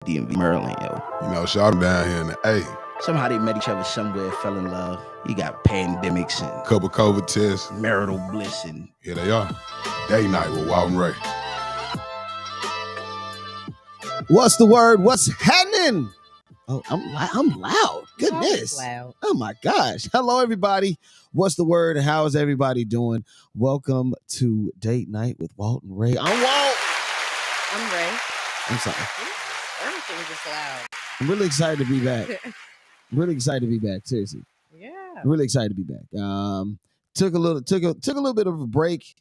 DMV, Maryland, yo. You know, shout them down here in the A. Somehow they met each other somewhere, fell in love. You got pandemics and Couple COVID tests. marital bliss and Here they are. Date night with Walt and Rae. What's the word? What's happening? Oh, I'm loud. Goodness. Loud. Oh my gosh. Hello, everybody. What's the word? How is everybody doing? Welcome to Date Night with Walt and Rae. I'm Walt. I'm Rae. I'm sorry. Everything's just loud. I'm really excited to be back. Really excited to be back. Seriously. Yeah. Really excited to be back. Took a little bit of a break.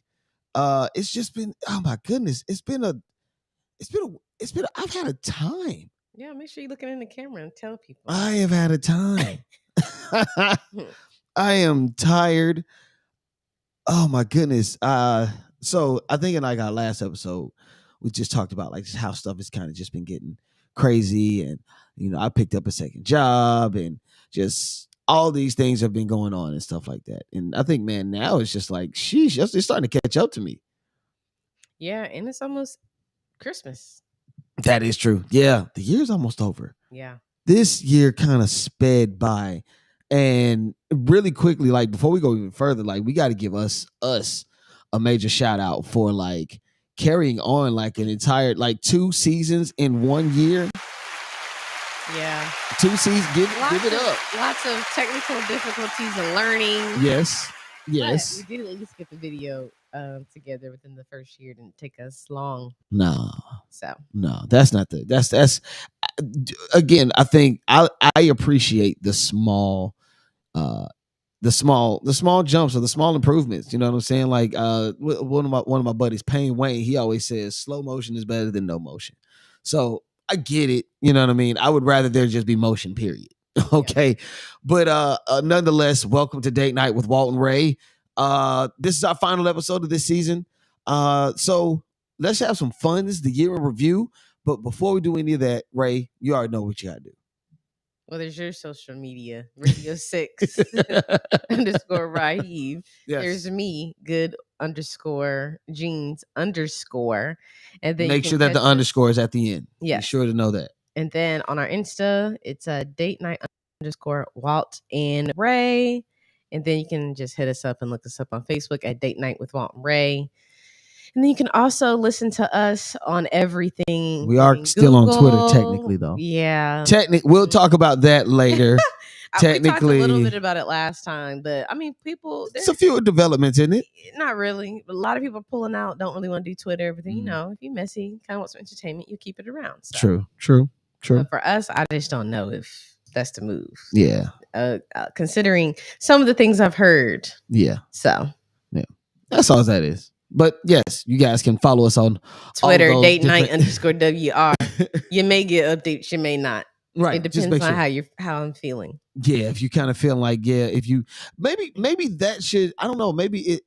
It's just been, oh my goodness. I've had a time. Yeah, make sure you're looking in the camera and tell people. I have had a time. I am tired. Oh my goodness. So I think in like our last episode, we just talked about like just how stuff has kind of just been getting crazy. And, you know, I picked up a second job and just all these things have been going on and stuff like that. And I think, man, now it's just like, sheesh, it's starting to catch up to me. Yeah, and it's almost Christmas. That is true. Yeah. The year's almost over. Yeah. This year kind of sped by. And really quickly, like before we go even further, like we got to give us a major shout out for like carrying on like an entire like 2 seasons in 1 year. Yeah. 2 seasons. Give it up. Lots of technical difficulties and learning. Yes. But we did at least get the video together within the first year. It didn't take us long. No. So. No, that's not that's again, I think I appreciate the small jumps or the small improvements. You know what I'm saying? Like one of my buddies, Payne Wayne, he always says slow motion is better than no motion. So I get it. You know what I mean? I would rather there just be motion, period. Okay. Yeah. But nonetheless, welcome to Date Night with Walt and Rae. This is our final episode of this season. So let's have some fun. This is the year in review. But before we do any of that, Rae, you already know what you gotta do. Well, there's your social media, Radio 6 _ Raheem. Yes. There's me, good _ jeans _ and then make sure that the underscore is at the end. Yeah, be sure to know that. And then on our Insta, it's a date night _ Walt and Rae. And then you can just hit us up and look us up on Facebook at Date Night with Walt and Rae. And then you can also listen to us on everything. We are still on Twitter, technically, though. Yeah. We'll talk about that later. Technically. We talked a little bit about it last time, but I mean, people... There's a few developments in it. Not really. A lot of people are pulling out, don't really want to do Twitter, everything. You know, if you're messy, kind of want some entertainment, you keep it around. So. True. But for us, I just don't know if that's the move. Yeah. Considering some of the things I've heard. Yeah. So. Yeah. That's all that is. But yes, you guys can follow us on Twitter, Date Night _ WR. You may get updates, you may not. Right. It depends on how I'm feeling. Yeah, if you kind of feel like, if you maybe that should, I don't know, maybe it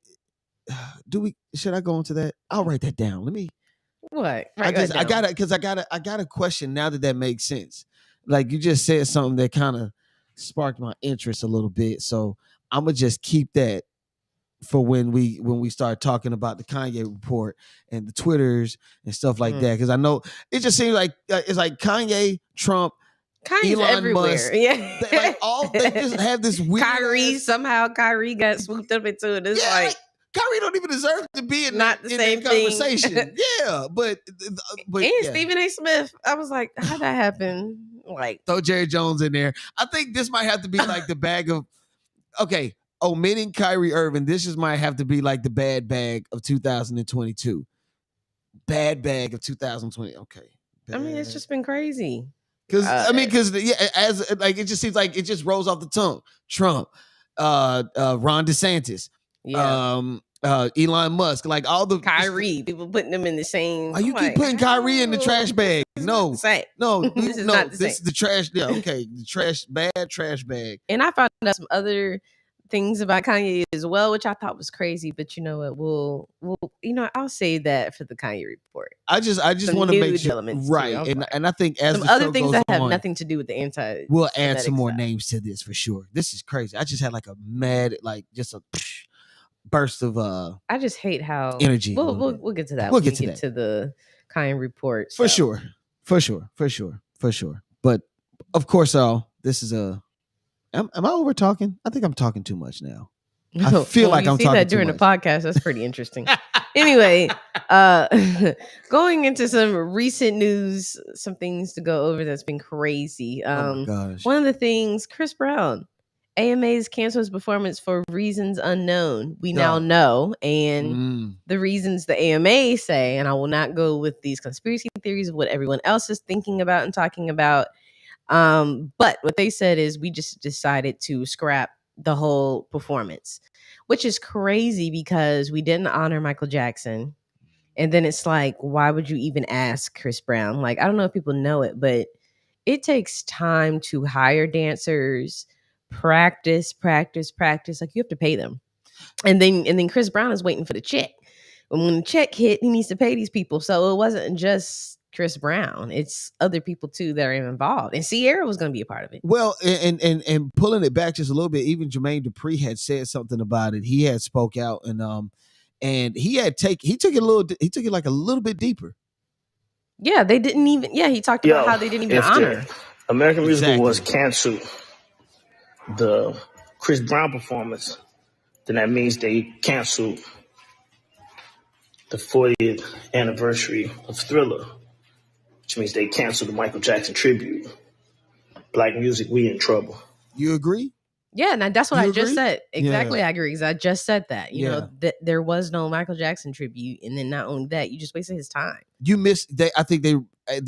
should I go into that? I'll write that down. Let me what? I got a question now that makes sense. Like you just said something that kind of sparked my interest a little bit. So I'm gonna just keep that for when we start talking about the Kanye report and the Twitters and stuff like that. Because I know it just seems like it's like Kanye, Trump, Kanye's Elon everywhere. Musk, Yeah. they just have this weird Kyrie got swooped up into it. It's like Kyrie don't even deserve to be in not the same conversation. Yeah, but Stephen A. Smith, I was like, how'd that happen? Like throw Jerry Jones in there. I think this might have to be like the bag of omitting Kyrie Irving, might have to be like the bad bag of 2022. Bad bag of 2020. Okay. I mean, it's just been crazy. Because it just seems like it just rolls off the tongue. Trump, Ron DeSantis, Elon Musk, like all the Kyrie, people putting them in the same. Why you keep putting Kyrie in the trash bag? No, this is not the same. This is the trash. Yeah, okay, the trash bag. And I found out some other things about Kanye as well, which I thought was crazy. But you know what? We'll I'll save that for the Kanye report. I just want to make sure, right? And I think as some other things that have nothing to do with the anti, we'll add some more names to this for sure. This is crazy. I just had like a mad, like just a burst of I just hate how energy. We'll get to that. We'll get to the Kanye report for sure. For sure. But of course, this is a. Am I over talking? I think I'm talking too much now. I feel like I'm see talking that too during much. the podcast. That's pretty interesting. Anyway, going into some recent news, some things to go over that's been crazy. Oh my gosh. One of the things, Chris Brown, AMA's canceled his performance for reasons unknown. We now know, and the reasons the AMA say, and I will not go with these conspiracy theories of what everyone else is thinking about and talking about. But what they said is we just decided to scrap the whole performance, which is crazy because we didn't honor Michael Jackson. And then it's like, why would you even ask Chris Brown? Like, I don't know if people know it, but it takes time to hire dancers, practice. Like you have to pay them. And then Chris Brown is waiting for the check. And when the check hit, he needs to pay these people. So it wasn't just Chris Brown. It's other people too that are involved. And Sierra was going to be a part of it. Well, and pulling it back just a little bit, even Jermaine Dupri had said something about it. He had spoke out and he took it like a little bit deeper. Yeah, they didn't even. Yeah, he talked about how they didn't even honor. American Musical was canceled. The Chris Brown performance, then that means they canceled the 40th anniversary of Thriller, which means they canceled the Michael Jackson tribute. Black music, we in trouble. You agree? Yeah, now that's what You I just agree? said. Exactly, Yeah. I agree. Because I just said that. You Yeah. know, that there was no Michael Jackson tribute, and then not only that, you just wasted his time. You missed. I think the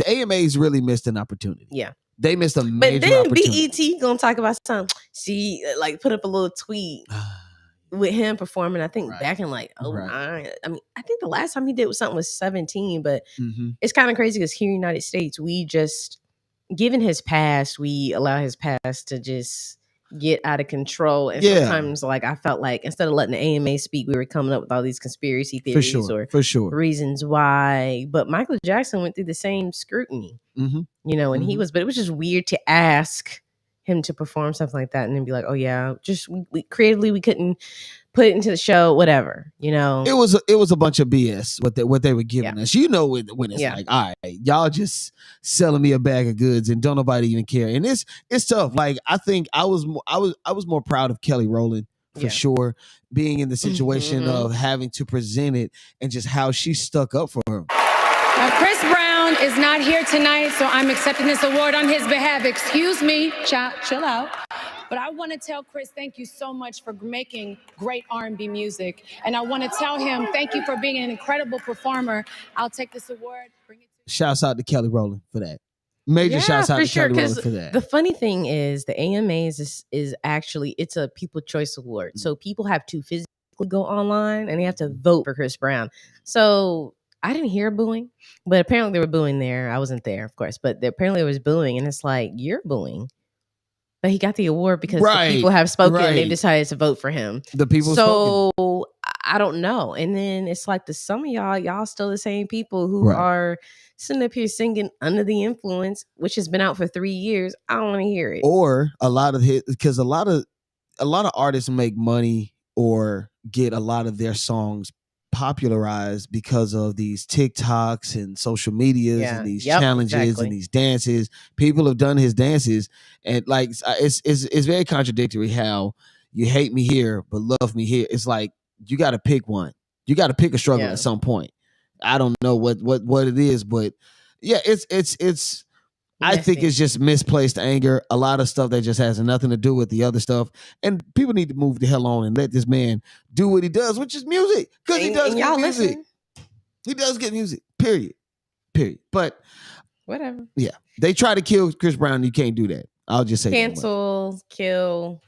AMAs really missed an opportunity. Yeah. They missed a But major then opportunity. BET gonna talk about something. See, like put up a little tweet with him performing. I think back in like 09. I mean, I think the last time he did was something was 17. But it's kind of crazy because here in the United States, we just given his past, we allow his past to just get out of control. And sometimes, like I felt like instead of letting the AMA speak, we were coming up with all these conspiracy theories For sure. reasons why. But Michael Jackson went through the same scrutiny. You know, and but it was just weird to ask him to perform something like that and then be like, oh yeah, just we creatively we couldn't put it into the show, whatever, you know. It was a bunch of BS what they were giving us. You know, when it's like, all right, y'all just selling me a bag of goods and don't nobody even care. And it's tough. Like I think I was more proud of Kelly Rowland for sure, being in the situation of having to present it and just how she stuck up for her. Now, Chris Brown is not here tonight, so I'm accepting this award on his behalf. Excuse me, chill out. But I want to tell Chris, thank you so much for making great R&B music. And I want to tell him, thank you for being an incredible performer. I'll take this award. Shouts out to Kelly Rowland for that. Major shouts out to Kelly Rowland for that. The funny thing is the AMAs is actually, it's a People Choice Award. So people have to physically go online and they have to vote for Chris Brown. So I didn't hear booing, but apparently they were booing there. I wasn't there, of course, but apparently there was booing. And it's like, you're booing. But he got the award because the people have spoken and they decided to vote for him. The people spoken. I don't know. And then it's like some of y'all still the same people who are sitting up here singing Under the Influence, which has been out for 3 years. I don't want to hear it. Or a lot of hits, because a lot of artists make money or get a lot of their songs popularized because of these TikToks and social medias and these challenges and these dances. People have done his dances, and like it's very contradictory how you hate me here but love me here. It's like you got to pick one. You got to pick a struggle at some point. I don't know what it is, but yeah, it's I think it's just misplaced anger. A lot of stuff that just has nothing to do with the other stuff. And people need to move the hell on and let this man do what he does, which is music. Because he does get music. Listen. He does get music. Period. But whatever. Yeah. They try to kill Chris Brown. You can't do that. I'll just say cancel, kill.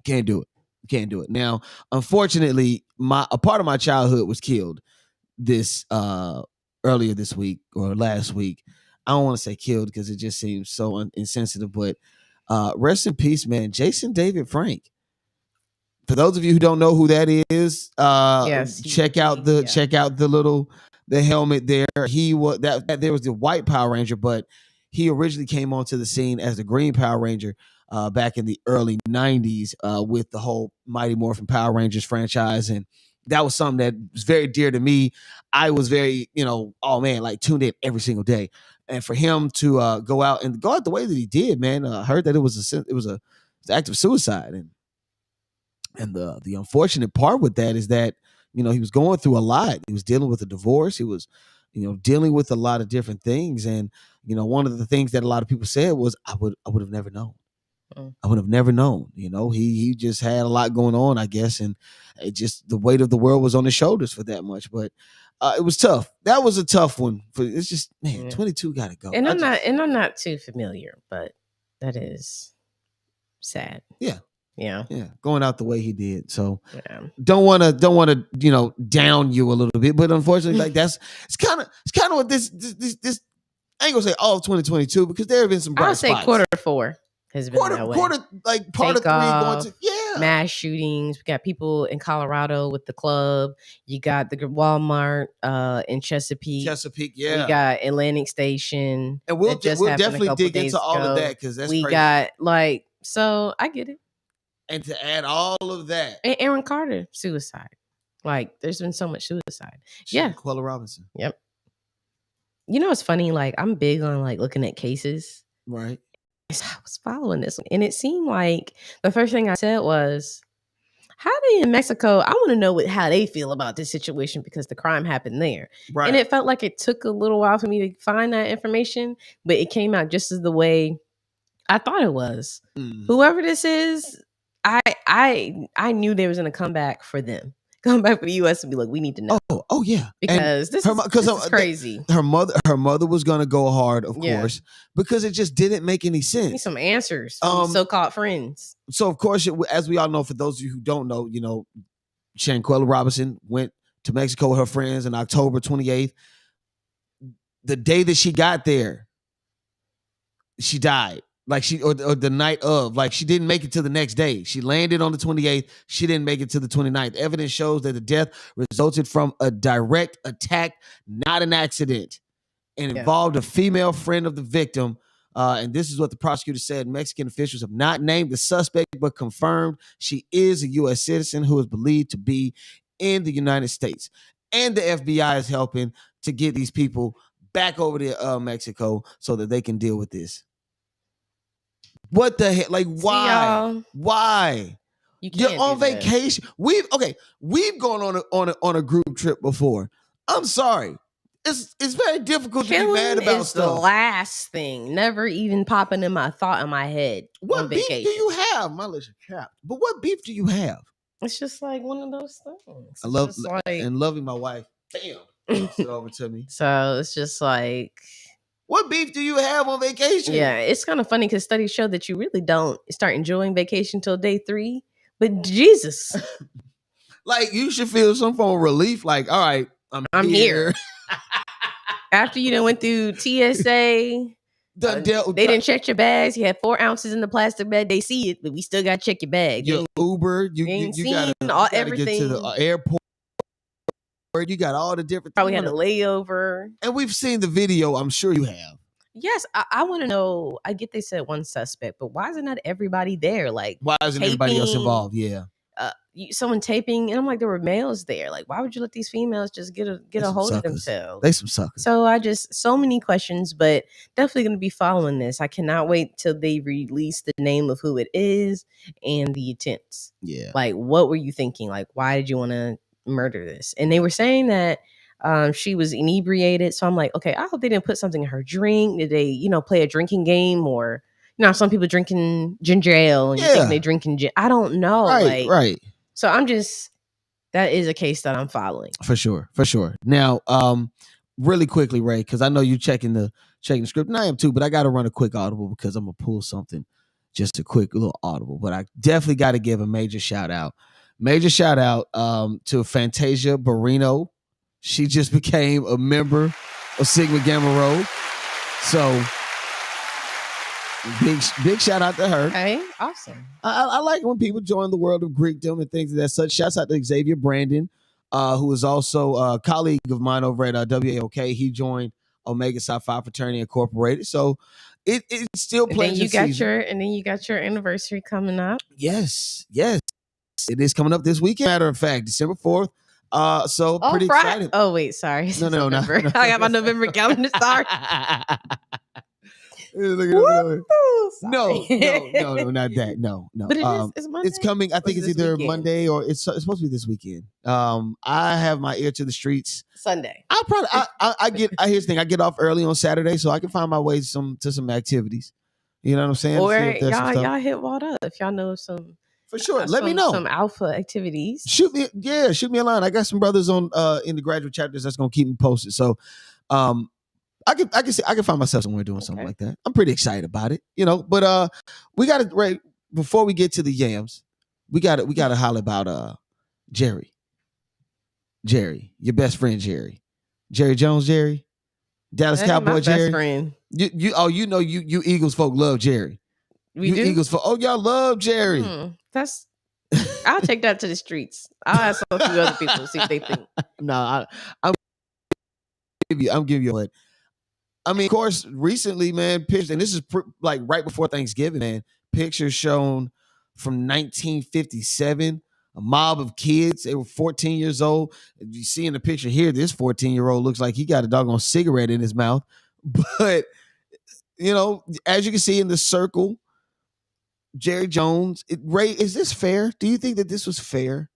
Can't do it. Now, unfortunately, a part of my childhood was killed this earlier this week or last week. I don't want to say killed because it just seems so insensitive, but rest in peace, man. Jason David Frank. For those of you who don't know who that is, check out the helmet there. He was there was the white Power Ranger, but he originally came onto the scene as the Green Power Ranger back in the early 90s with the whole Mighty Morphin Power Rangers franchise. And that was something that was very dear to me. I was very, tuned in every single day. And for him to go out the way that he did, man, I heard that it was an act of suicide. And the unfortunate part with that is that, he was going through a lot. He was dealing with a divorce. He was, dealing with a lot of different things. And, one of the things that a lot of people said was, I would have never known. I would have never known. He just had a lot going on, I guess. And it just, the weight of the world was on his shoulders for that much. But it was tough. That was a tough one. It's just, man, 22 got to go. And I'm not too familiar, but that is sad. Yeah. Yeah. Going out the way he did. So don't want to, down you a little bit, but unfortunately, like it's kind of what this I ain't gonna say all of 2022 because there have been some bright spots. I'll say quarter 4 has been that way. Quarter, like part of 3 going to mass shootings. We got people in Colorado with the club. You got the Walmart in Chesapeake. Yeah. We got Atlantic Station. And we'll definitely dig into all of that because that's crazy. Got so I get it. And to add all of that, and Aaron Carter suicide. Like there's been so much suicide. Quella Robinson. Yep. It's funny. Like I'm big on looking at cases. Right. So I was following this one, and it seemed like the first thing I said was, "How they in Mexico? I want to know how they feel about this situation because the crime happened there." Right. And it felt like it took a little while for me to find that information, but it came out just as the way I thought it was. Whoever this is, I knew they was going to come back for them. Come back for the U.S. and be like, we need to know. Oh yeah, because this is crazy. Her mother was gonna go hard, of course, because it just didn't make any sense. Need some answers from so-called friends. So of course, as we all know, for those of you who don't know, Quella Robinson went to Mexico with her friends on October 28th. The day that she got there, she died. Or the night of, she didn't make it to the next day. She landed on the 28th. She didn't make it to the 29th. Evidence shows that the death resulted from a direct attack, not an accident, and involved a female friend of the victim. And this is what the prosecutor said. Mexican officials have not named the suspect, but confirmed she is a U.S. citizen who is believed to be in the United States. And the FBI is helping to get these people back over to Mexico so that they can deal with this. What the heck? Why? Why? You're on vacation. We've gone on a group trip before. I'm sorry. It's very difficult to be mad about is stuff. The last thing, never even popping in my head. What beef do you have? My lips are capped. But what beef do you have? It's just one of those things. I love and loving my wife. Bam, it over to me. So it's just what beef do you have on vacation? Yeah, it's kind of funny because studies show that you really don't start enjoying vacation till day 3. But Jesus. You should feel some form of relief. All right, I'm here. After you done went through TSA, they didn't check your bags. You had 4 ounces in the plastic bag. They see it, but we still got to check your bag. Your Uber, you got everything. Get to the airport. You got all the different probably had a layover. And we've seen the video. I'm sure you have. Yes, I want to know. I get they said one suspect, but why is it not everybody there? Why isn't everybody else involved? Yeah. Someone taping, and I'm like, there were males there. Why would you let these females just get a hold of themselves? They some suckers. So so many questions, but definitely going to be following this. I cannot wait till they release the name of who it is and the attempts. Yeah. What were you thinking? Why did you want to murder this? And they were saying that she was inebriated. So I'm like, okay, I hope they didn't put something in her drink. Did they, play a drinking game or, some people drinking ginger ale and you think they drinking I don't know. Right. So that is a case that I'm following. For sure. Now, really quickly, Ray, because I know you checking the script, and I am too, but I got to run a quick audible because I'm going to pull something, just a quick little audible. But I definitely got to give a major shout out to Fantasia Barrino. She just became a member of Sigma Gamma Rho. So big shout out to her. Okay, awesome. I like when people join the world of Greekdom and things of that such. Shouts out to Xavier Brandon, who is also a colleague of mine over at WAOK. He joined Omega Psi Phi Fraternity Incorporated. So it's still playing. And then you got your anniversary coming up. Yes. It is coming up this weekend. Matter of fact, December 4th. So pretty excited. Oh wait, sorry. No, November. no. I got my November calendar. Sorry. Look at Woo! No, Sorry. not that. No. But it's Monday. It's coming. I think Or is it's it this either weekend? Monday or it's supposed to be this weekend. I have my ear to the streets. Sunday. I'll probably here's the thing. I get off early on Saturday, so I can find my way to some activities. You know what I'm saying? Or See if there's some stuff. y'all hit Walt up if y'all know some. For sure. Let me know some alpha activities. Shoot me a line. I got some brothers on in the graduate chapters that's gonna keep me posted. So I can find myself somewhere doing something like that. I'm pretty excited about it, you know. But we gotta right before we get to the yams, we gotta holler about Jerry, your best friend Jerry Jones, Dallas Cowboy my Jerry. Best friend. You Eagles folk love Jerry. We do? Eagles folk. Oh, y'all love Jerry. That's. I'll take that to the streets. I'll ask a few other people see if they think. No, I'm giving you what. I mean, of course, recently, man, pictures, and this is like right before Thanksgiving, man. Pictures shown from 1957. A mob of kids. They were 14 years old. You see in the picture here, this 14-year-old looks like he got a doggone cigarette in his mouth. But you know, as you can see in the circle, Jerry Jones. Ray, is this fair? Do you think that this was fair?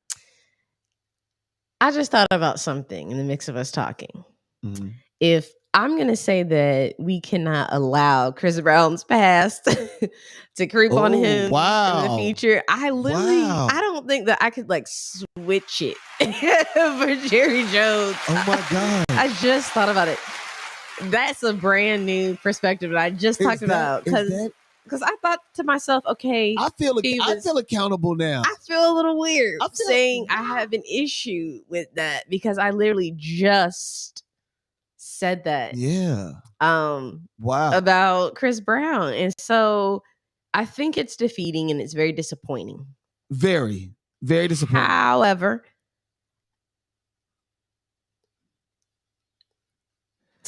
I just thought about something in the mix of us talking. Mm-hmm. If I'm going to say that we cannot allow Chris Brown's past to creep on him in the future, I don't think that I could like switch it for Jerry Jones. Oh my God. I just thought about it. That's a brand new perspective that I just talked about because I thought to myself, okay, I feel accountable now. I feel a little weird saying I have an issue with that because I literally just said that. Yeah. Wow. About Chris Brown. And so I think it's defeating and it's very disappointing. Very, very disappointing. However,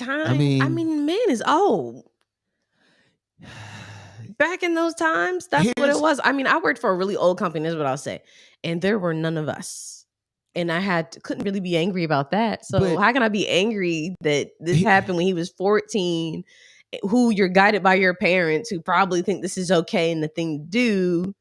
I mean, man is old. Back in those times, that's what it was. I mean, I worked for a really old company, that's what I'll say. And there were none of us. And couldn't really be angry about that. So how can I be angry that this happened when he was 14, who you're guided by your parents who probably think this is okay and the thing to do?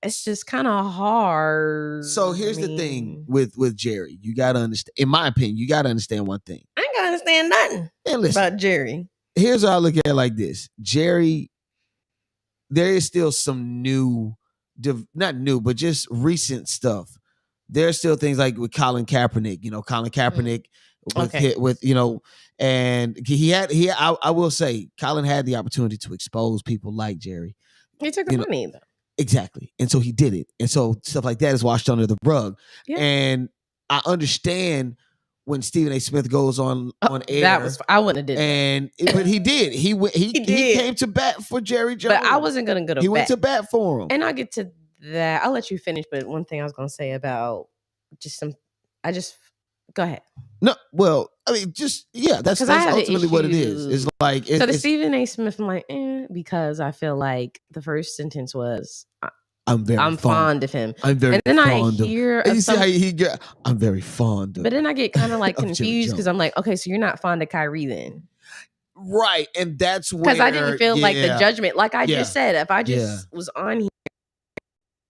It's just kind of hard. So here's the thing with Jerry. You got to understand, in my opinion, you got to understand one thing. I ain't got to understand nothing about Jerry. Here's how I look at it like this. Jerry, there is still some not new, but just recent stuff. There's still things like with Colin Kaepernick, with you know, and I will say Colin had the opportunity to expose people like Jerry. He took the money though. Exactly. And so he did it. And so stuff like that is washed under the rug. Yeah. And I understand when Stephen A. Smith goes on air. I wouldn't have did that. But he did. He came to bat for Jerry Jones. But I wasn't going to go to bat. He went to bat for him. And I'll get to that. I'll let you finish. But one thing I was going to say about go ahead. No, well, I mean, that's ultimately what it is. It's like so the Stephen A. Smith, I'm like, because I feel like the first sentence was, I'm fond of him. I'm very fond of him. And then I hear, you see how he get. I'm very fond of. But then I get kind of like confused because I'm like, okay, so you're not fond of Kyrie then, right? And that's where because I didn't feel like the judgment, like I just said, if I just was on here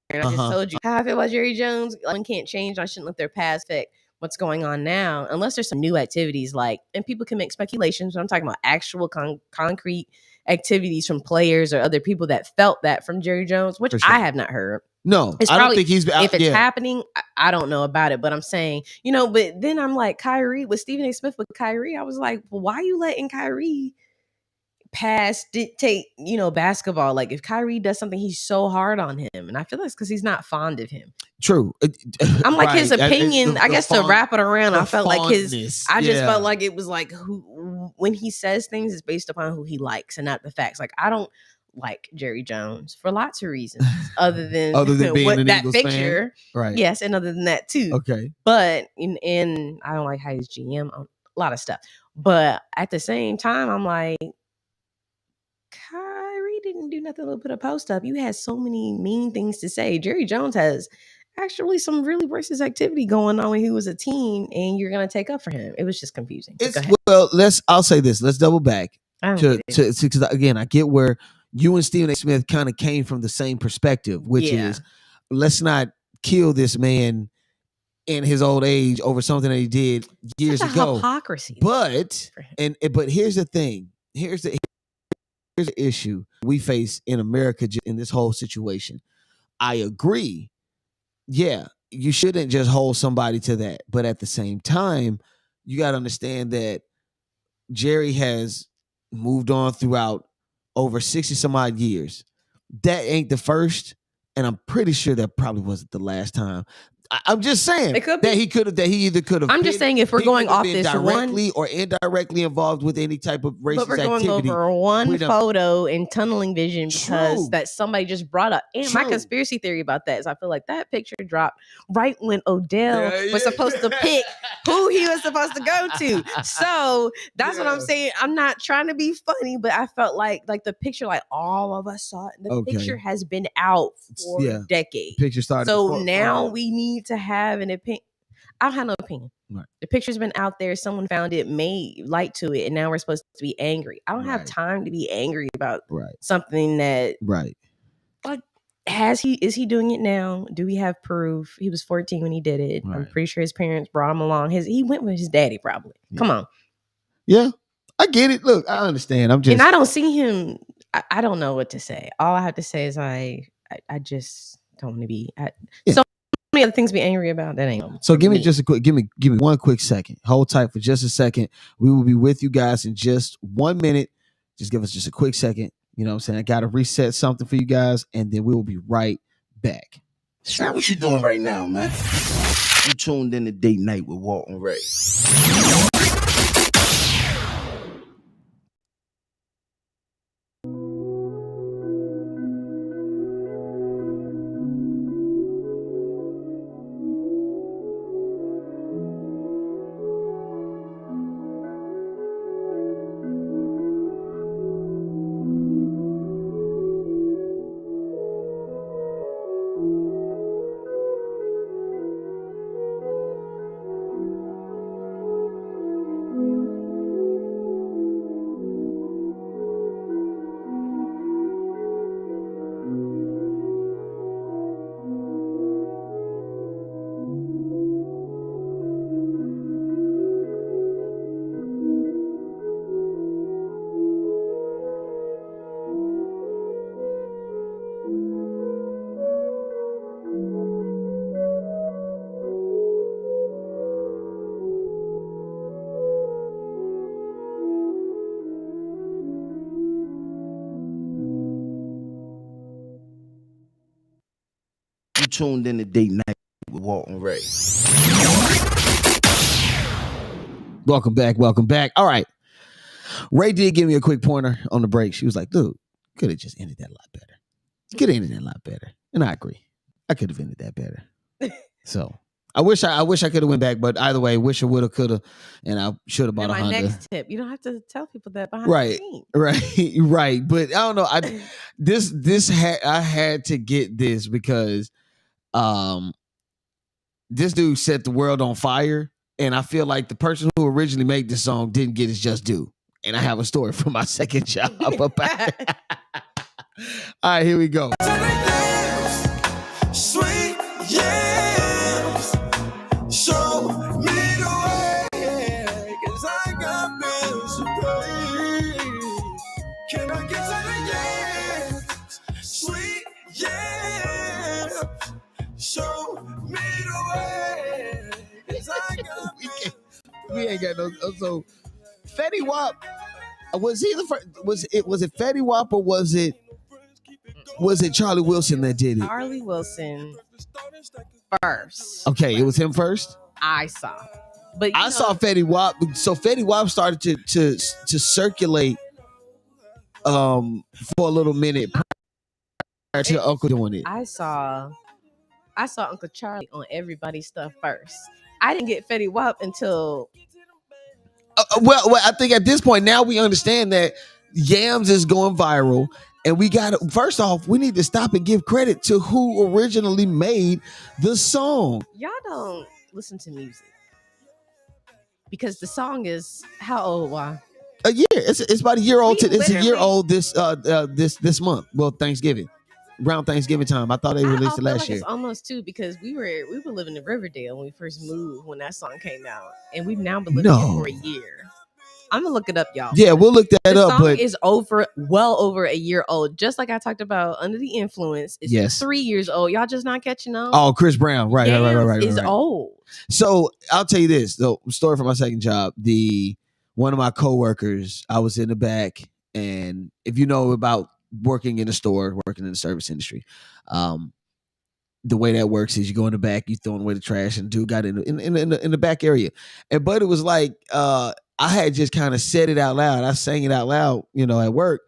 and I just told you how I feel about Jerry Jones, one can't change. I shouldn't let their past affect what's going on now, unless there's some new activities and people can make speculations. But I'm talking about actual concrete activities from players or other people that felt that from Jerry Jones, which I have not heard. No, it's I don't think he's. If it's happening, I don't know about it. But I'm saying, but then I'm like Kyrie with Stephen A. Smith with Kyrie. I was like, well, why are you letting Kyrie dictate, basketball? Like if Kyrie does something, he's so hard on him, and I feel like it's because he's not fond of him. True. I'm like his opinion. I guess to wrap it around, I felt like I just felt like it was like when he says things, it's based upon who he likes and not the facts. Like I don't like Jerry Jones for lots of reasons, other than being an Eagles picture, fan. Right? Yes, and other than that too. Okay. But in I don't like how he's GM on a lot of stuff. But at the same time, I'm like, Kyrie didn't do nothing to put a post up. You had so many mean things to say. Jerry Jones has actually some really racist activity going on when he was a teen, and you're gonna take up for him. It was just confusing. But go ahead. Well, I'll say this. Let's double back I don't to get it. because again, I get where you and Stephen A. Smith kind of came from the same perspective, which Yeah. is let's not kill this man in his old age over something that he did years Such a ago. hypocrisy. But for him. but here's the thing. Here's the issue we face in America in this whole situation. I agree. Yeah, you shouldn't just hold somebody to that. But at the same time, you got to understand that Jerry has moved on throughout over 60 some odd years. That ain't the first, and I'm pretty sure that probably wasn't the last time. I'm just saying It could that be. he either could have. I'm just saying if we're going off this directly one, or indirectly involved with any type of racist but we're going activity. over one we done- photo and tunneling vision because True. that somebody just brought up. And my True. conspiracy theory about that is I feel like that picture dropped right when Odell was supposed to pick who he was supposed to go to. So that's what I'm saying. I'm not trying to be funny, but I felt like the picture, like all of us saw it. The picture has been out for decades. Picture started. So now we need to have an opinion. I don't have no opinion. Right. The picture's been out there. Someone found it, made light to it, and now we're supposed to be angry. I don't have time to be angry about something that. Right. Like, is he doing it now? Do we have proof? He was 14 when he did it. Right. I'm pretty sure his parents brought him along. He went with his daddy probably. Yeah. Come on. Yeah, I get it. Look, I understand. And I don't see him. I don't know what to say. All I have to say is I just don't want to be. So many other things to be angry about. That ain't. So give me just a quick. Give me one quick second. Hold tight for just a second. We will be with you guys in just 1 minute. Just give us just a quick second. You know what I'm saying? I got to reset something for you guys, and then we will be right back. Sam, what you doing right now, man? You tuned in to Date Night with Walt and Rae. You tuned in to Date Night with Walt and Rae. Welcome back. All right. Rae did give me a quick pointer on the break. She was like, dude, could have just ended that a lot better. Could have ended that a lot better. And I agree. I could have ended that better. So I wish I could have went back, but either way, wish I would have, could have, and I should have bought a my Honda. next tip, you don't have to tell people that behind the scenes. Right. But I don't know. I had to get this because this dude set the world on fire, and I feel like the person who originally made this song didn't get his just due. And I have a story from my second job about it. All right, here we go. Sweet yams, show me the way, 'cause I got bills to pay. Can I get some yams? Sweet yams, show me the way, 'cause I got bills. We ain't got no. So Fetty Wap, was he the first? Was it Fetty Wap or was it Charlie Wilson that did it? Charlie Wilson first. Okay, it was him first. I saw, but I saw Fetty Wap. So Fetty Wap started to circulate for a little minute prior to Uncle doing it. I saw Uncle Charlie on everybody's stuff first. I didn't get Fetty Wap until. Well, I think at this point now we understand that Yams is going viral, And we got to, first off, we need to stop and give credit to who originally made the song. Y'all don't listen to music because the song is how old? Why? A year. It's about a year old. We It's a year literally- old this month. Well, Thanksgiving, around Thanksgiving time. I thought they released it feel last like year. It's almost two because we were living in Riverdale when we first moved when that song came out, and we've now been living here for a year. I'm gonna look it up, y'all. Yeah, we'll look that The up. song But is well over a year old. Just like I talked about, Under the Influence is Yes. 3 years old. Y'all just not catching on. oh, Chris Brown, right. Is old. So I'll tell you this. The story from my second job. One of my coworkers, I was in the back, and if you know about working in a store, working in the service industry, the way that works is you go in the back, you throwing away the trash, and dude got in the back area, but it was like I had just kind of said it out loud. I sang it out loud, at work.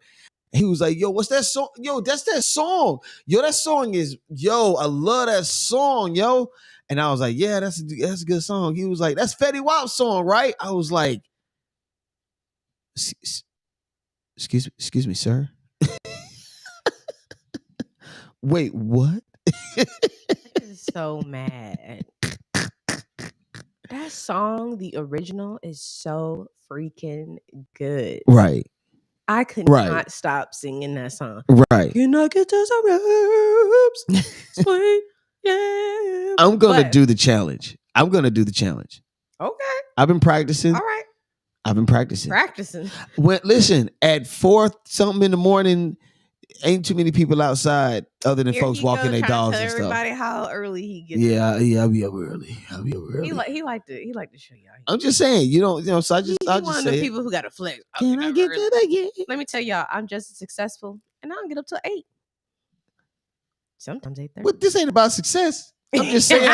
He was like, "Yo, what's that song? Yo, that's that song. Yo, that song is I love that song, yo." And I was like, "Yeah, that's a good song." He was like, "That's Fetty Wap's song, right?" I was like, Excuse me, sir. Wait, what?" I'm so mad. That song, the original, is so freaking good. Right. I could not stop singing that song. Right. Can I get to some ribs? Sweet, yeah. I'm gonna But- do the challenge. Okay. I've been practicing. All right. I've been practicing. Practicing. Listen, at 4 something in the morning, ain't too many people outside other than Here folks he walking goes their trying to dogs tell and stuff. everybody how early he gets. Yeah, I'll be up early. He like to show y'all. I'm just saying, so I He's I'll one just of the say it. people who got to flex. Can I get to the game? Let me tell y'all, I'm just as successful, and I don't get up till 8. Sometimes 8:30. But this ain't about success. I'm just saying.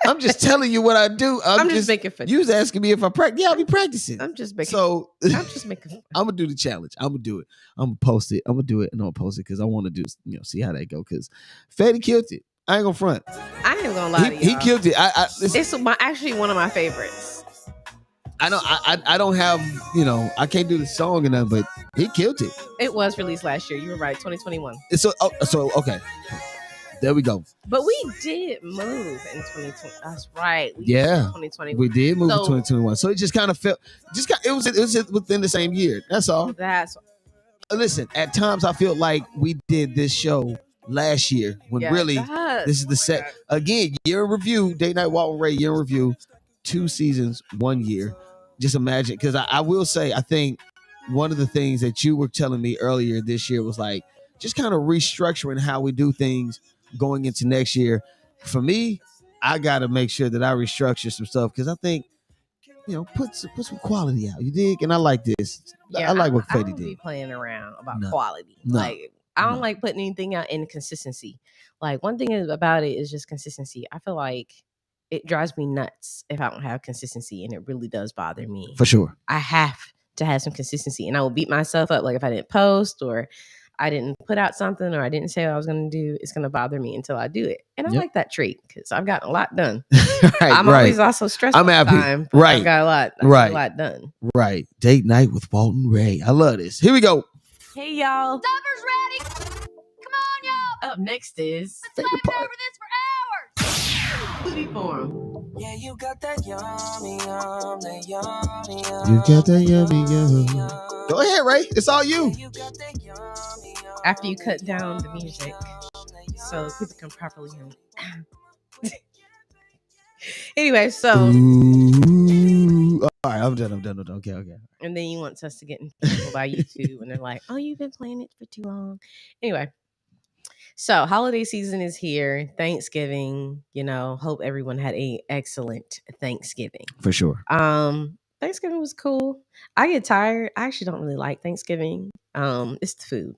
I'm just telling you what I do. I'm just making fun. You was asking me if I practice. Yeah, I'll be practicing. I'm just making. So I'm just making fun. I'm gonna do the challenge. I'm gonna do it. I'm gonna post it. I'm gonna do it, and I'm gonna post it because I want to do, see how that go. Because Fetty killed it. I ain't gonna front. I ain't gonna lie to y'all. He killed it. It's actually one of my favorites. I know. I don't have. I can't do the song or nothing, but he killed it. It was released last year. You were right, 2021. So okay. There we go. But we did move in 2020. That's right. We Yeah. 2020. We did move So- to 2021. So it just kind of felt. It was just within the same year. That's all. That's Listen, at times I feel like we did this show last year when really this is the set again. Year in review, Date Night Walt and Rae, year in review, 2 seasons, 1 year. Just imagine, because I will say, I think one of the things that you were telling me earlier this year was like just kind of restructuring how we do things going into next year. For me, I got to make sure that I restructure some stuff because I think, put some quality out. You dig? And I like this. Yeah, I like what I Fetty don't be did. playing around about No. quality. No. Like I don't like putting anything out in consistency. Like one thing about it is just consistency. I feel like it drives me nuts if I don't have consistency, and it really does bother me. For sure. I have to have some consistency, and I will beat myself up. Like if I didn't post or I didn't put out something or I didn't say what I was going to do, it's going to bother me until I do it. And I like that trait because I've gotten a lot done. I'm always also stressed. I'm happy. Time, but I got a lot done. Right. Date Night with Walt and Rae. I love this. Here we go. Hey, y'all. Stuffers ready. Come on, y'all. Up next is Let's laugh over this for hours. Booty Form. Yeah, you got that yummy, yum, that yummy, You got that yummy, yum. Go ahead, Ray. It's all you. After you cut down the music so people can properly hear me. Anyway, so Ooh. All right, I'm done. Okay. and then you want us to get in trouble by YouTube, and they're like, "Oh, you've been playing it for too long." Anyway, so holiday season is here. Thanksgiving, hope everyone had a excellent Thanksgiving. For sure. Thanksgiving was cool. I get tired. I actually don't really like Thanksgiving. It's the food.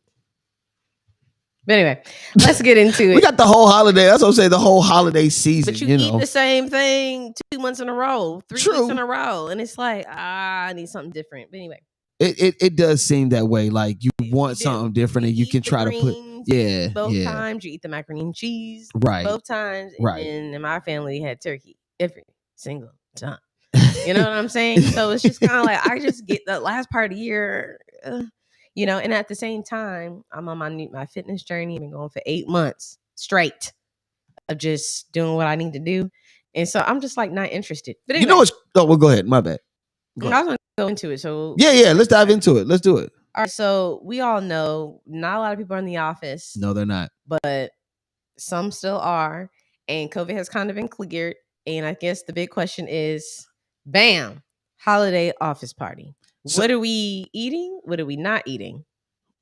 But anyway, let's get into it. We got the whole holiday. That's what I'm saying. The whole holiday season. But you eat the same thing 2 months in a row, 3 True. weeks in a row, and it's like, I need something different. But anyway, It does seem that way. Like you want do. something different, and you eat can the try to put. greens Yeah, both yeah. times. You eat the macaroni and cheese Right. both times, and Right. then in my family had turkey every single time. You know what I'm saying? So it's just kind of like I just get the last part of the year. You know, and at the same time, I'm on my fitness journey. I've been going for 8 months straight of just doing what I need to do. And so I'm just like not interested. But anyway, You know what's? Oh, well, go ahead. My bad. Go I ahead. was going to go into it. So Yeah. Let's dive into it. Let's do it. all right. So we all know not a lot of people are in the office. No, they're not. But some still are. And COVID has kind of been cleared. And I guess the big question is, bam, holiday office party. So- what are we eating? What are we not eating?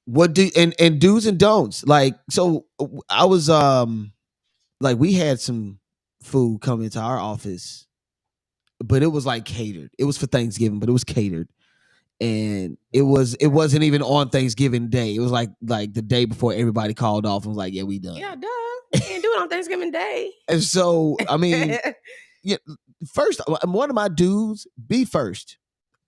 What do and do's and don'ts? Like, so I was like, we had some food come into our office, but it was like catered. It was for Thanksgiving, but it was catered. And it wasn't even on Thanksgiving Day. It was like the day before everybody called off and was like, yeah, we done. Yeah, duh. We can't do it on Thanksgiving Day. And so, I mean, yeah, first, one of my dudes, be first.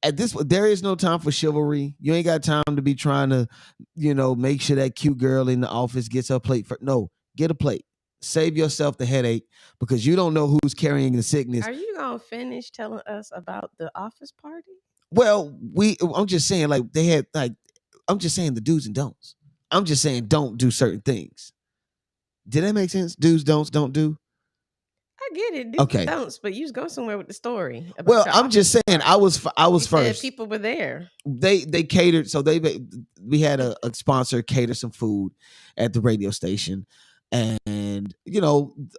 At this, there is no time for chivalry. You ain't got time to be trying to, make sure that cute girl in the office gets her plate. No, get a plate. Save yourself the headache because you don't know who's carrying the sickness. Are you gonna finish telling us about the office party? Well, I'm just saying, like, they had, like, I'm just saying the do's and don'ts. I'm just saying don't do certain things. Did that make sense? Do's, don'ts, don't do. I get it. Okay. Don'ts, but you was going somewhere with the story. About Well, your I'm just saying office I was party. You said first. people were there. They catered, so we had a sponsor cater some food at the radio station, and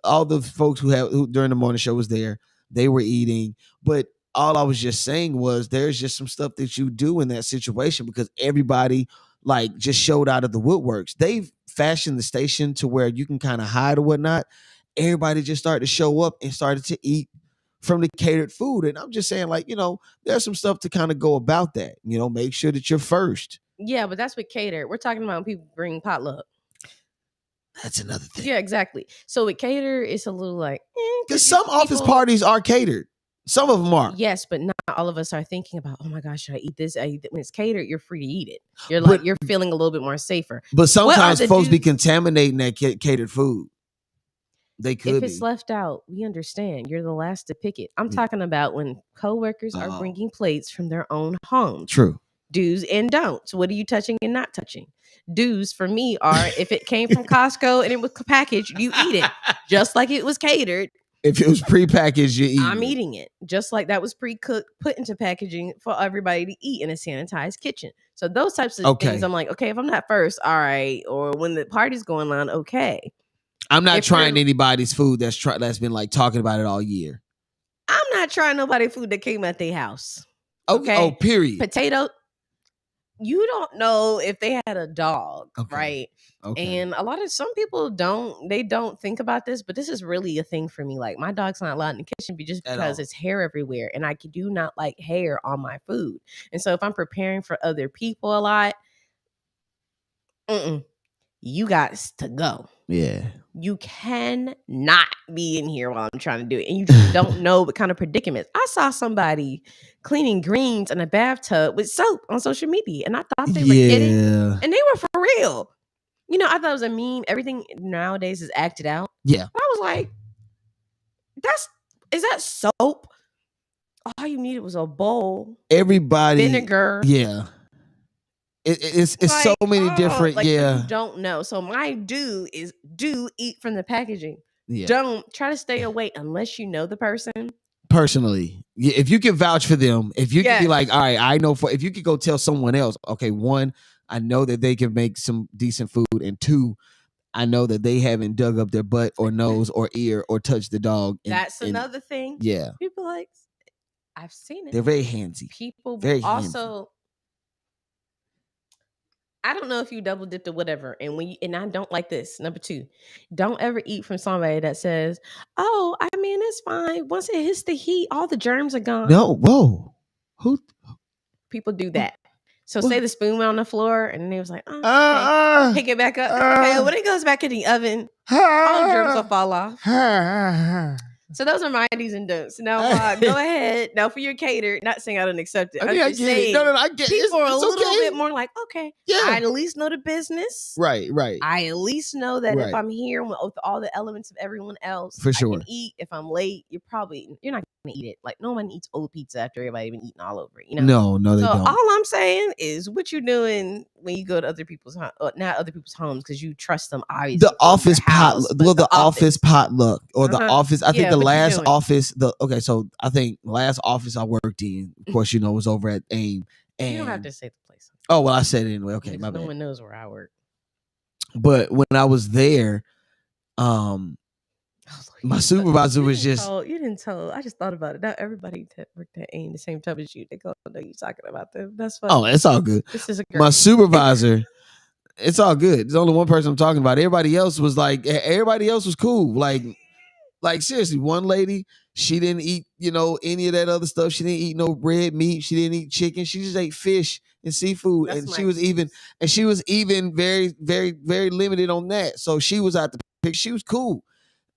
all the folks who during the morning show was there. They were eating, but all I was just saying was there's just some stuff that you do in that situation because everybody like just showed out of the woodworks. They've fashioned the station to where you can kind of hide or whatnot. Everybody just started to show up and started to eat from the catered food. And I'm just saying, like, there's some stuff to kind of go about that. Make sure that you're first. Yeah, but that's with cater. We're talking about when people bring potluck. That's another thing. Yeah, exactly. So with cater, it's a little like because some office parties are catered. Some of them are. Yes, but not all of us are thinking about, oh my gosh, should I eat this? When it's catered, you're free to eat it. You're feeling a little bit more safer. But sometimes folks be contaminating that catered food. They could. If it's left out, we understand. You're the last to pick it. I'm talking about when coworkers are bringing plates from their own homes. True. Do's and don'ts. What are you touching and not touching? Do's for me are if it came from Costco and it was packaged, you eat it just like it was catered. If it was prepackaged, you eat I'm eating it just like that was pre-cooked, put into packaging for everybody to eat in a sanitized kitchen. So those types of things, I'm like, okay, if I'm not first, all right. Or when the party's going on, okay. I'm not trying anybody's food that's been like talking about it all year. I'm not trying nobody's food that came at their house. Okay. Oh, period. Potato. You don't know if they had a dog, right? Okay. And some people don't think about this, but this is really a thing for me. Like my dog's not allowed in the kitchen just because it's hair everywhere. And I do not like hair on my food. And so if I'm preparing for other people a lot, you got to go. Yeah. You cannot be in here while I'm trying to do it. And you just don't know what kind of predicaments. I saw somebody cleaning greens in a bathtub with soap on social media. And I thought they were kidding. And they were for real. I thought it was a meme. Everything nowadays is acted out. Yeah. I was like, is that soap? All you needed was a bowl. Everybody. Vinegar. Yeah. It's like, so many different, you don't know. So my do eat from the packaging. Yeah. Don't try to stay away unless you know the person. Personally, if you can vouch for them, if you can be like, all right, I know if you could go tell someone else, okay, one, I know that they can make some decent food, and two, I know that they haven't dug up their butt or nose or ear or touched the dog. That's another thing. Yeah. People I've seen it. They're very handsy. People very also. Handsy. I don't know if you double dipped or whatever. And I don't like this. Number 2, don't ever eat from somebody that says, oh, I mean, it's fine. Once it hits the heat, all the germs are gone. No, whoa. Who? People do that. So say the spoon went on the floor and they was like, okay. Pick it back up. Okay, when it goes back in the oven, all the germs will fall off. So those are my do's and don'ts. Now, go ahead. Now, for your cater, not saying I don't accept it. I get it. No, I get it. People are a little okay. bit more like, okay, I at least know the business. Right. I at least know that if I'm here with all the elements of everyone else, for sure. I can eat. If I'm late, you're not eat it. Like no one eats old pizza after everybody been eating all over it. You know. No, they So don't. all I'm saying is, what you doing when you go to other people's not other people's homes because you trust them. Obviously, The office potluck, the office potluck, or the office. I think the last office. So I think last office I worked in, of course, was over at AIM. And you don't have to say the place. Oh well, I said it anyway. Okay, my bad. No one knows where I work. But when I was there, my supervisor was just. You didn't tell. I just thought about it. Not everybody that worked at AIM the same time as you. They go know you talking about them. That's funny. Oh, it's all good. This is my supervisor. It's all good. There's only one person I'm talking about. Everybody else was cool. Like seriously, one lady, she didn't eat, any of that other stuff. She didn't eat no red meat. She didn't eat chicken. She just ate fish and seafood. And she was even very, very, very limited on that. So she was out the pick. She was cool.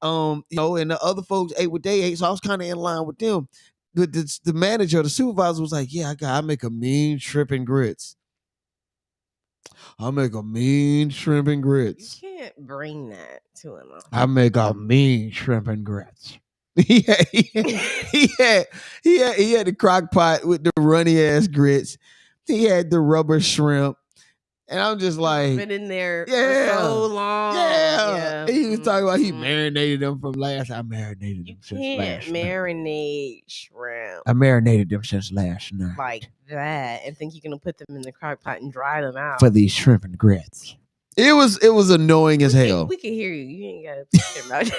And the other folks ate what they ate. So I was kind of in line with them. The manager, the supervisor was like, yeah, I make a mean shrimp and grits. I make a mean shrimp and grits. You can't bring that to him. I make a mean shrimp and grits. He had the crock pot with the runny ass grits. He had the rubber shrimp. And I'm just like, been in there for so long. Yeah. And he was talking about he marinated them from last. I marinated them since last night. You can't marinate shrimp. I marinated them since last night. Like that, and think you're gonna put them in the crock pot and dry them out for these shrimp and grits. It was annoying as hell. We can hear you. You ain't gotta put them out.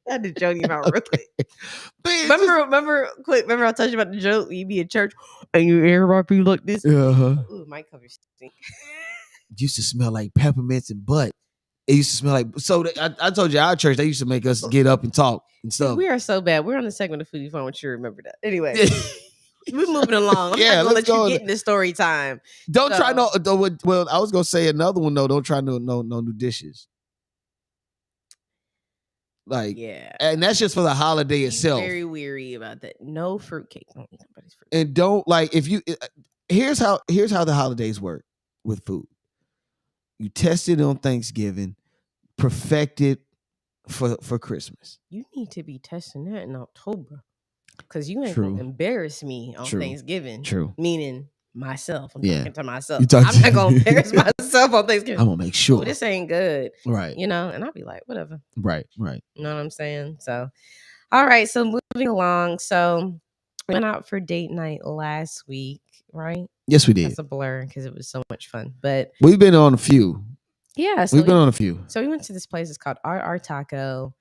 I had to joke you about real quick. Remember I told you about the joke? You be in church and you everybody look this. Ooh, my cover stink. It used to smell like peppermints and butt. It used to smell like I told you our church, they used to make us get up and talk and stuff. We are so bad. We're on the segment of Foodie Fun. I want you to remember that. Anyway. We're moving along. I'm not gonna let you get into story time. Don't try no. Well, I was gonna say another one though. Don't try no new dishes. Like and that's just for the holiday itself. Very weary about that. No fruitcake. Don't eat somebody's fruit. And don't if you. Here's how the holidays work with food. You test it on Thanksgiving, perfect it for Christmas. You need to be testing that in October. Because you ain't gonna embarrass me on Thanksgiving. True. Meaning myself. I'm talking to myself. I'm not gonna embarrass myself on Thanksgiving. I'm gonna make sure this ain't good. Right. And I'll be like, whatever. Right. You know what I'm saying? So all right, so moving along. So we went out for date night last week, right? Yes, we did. That's a blur because it was so much fun. But we've been on a few. Yeah. So we've been on a few. So we went to this place. It's called RR Taco.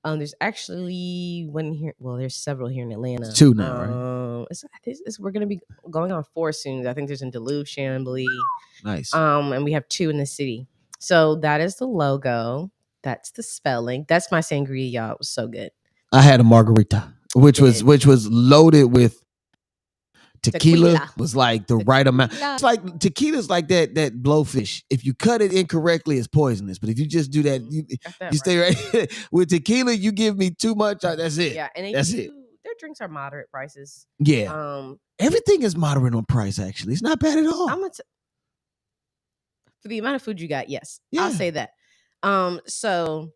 There's actually one here. Well, there's several here in Atlanta. 2 now, right? We're gonna be going on 4 soon. I think there's in Duluth, Chamblee. Nice. And we have 2 in the city. So that is the logo. That's the spelling. That's my sangria, y'all. It was so good. I had a margarita, which was loaded with tequila. Was like the right amount. It's like tequila's like that blowfish. If you cut it incorrectly, it's poisonous. But if you just do that, you stay right. With tequila, you give me too much. That's it. Yeah, and that's it. Their drinks are moderate prices. Yeah. Everything is moderate on price. Actually, it's not bad at all. For the amount of food you got, yes, yeah. I'll say that. So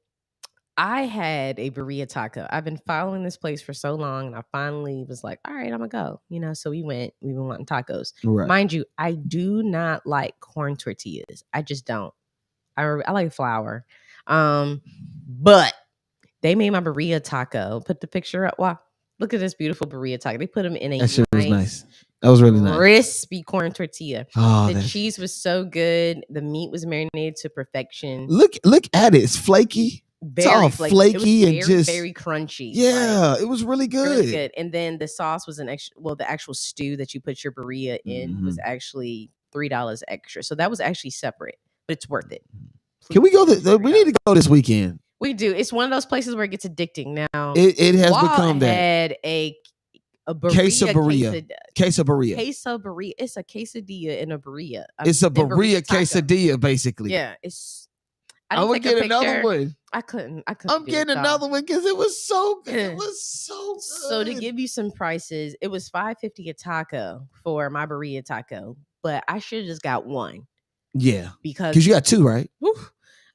I had a burrito taco. I've been following this place for so long, and I finally was like, all right, I'm gonna go. So we've been wanting tacos. Right. Mind you, I do not like corn tortillas. I just don't. I like flour. But they made my burrito taco. Put the picture up. Wow. Look at this beautiful burrito taco. They put them in a that shit was nice. That was really nice. Crispy corn tortilla. Oh, the cheese was so good. The meat was marinated to perfection. Look at it. It's flaky. It's all flaky and just very crunchy. Yeah, it was really good. Really good. And then the sauce was the actual stew that you put your burrito in was actually $3 extra. So that was actually separate, but it's worth it. Can we go? We need to go this weekend. We do. It's one of those places where it gets addicting. Now it has become that. Had a quesadilla. Quesadilla. It's a quesadilla and a burrito. It's a burrito quesadilla, basically. Yeah, it's. I'm gonna get another one. I couldn't. I'm getting another one because it was so good. It was so good. So to give you some prices, it was $5.50 a taco for my burrito taco, but I should have just got one. Yeah, because you got 2, right?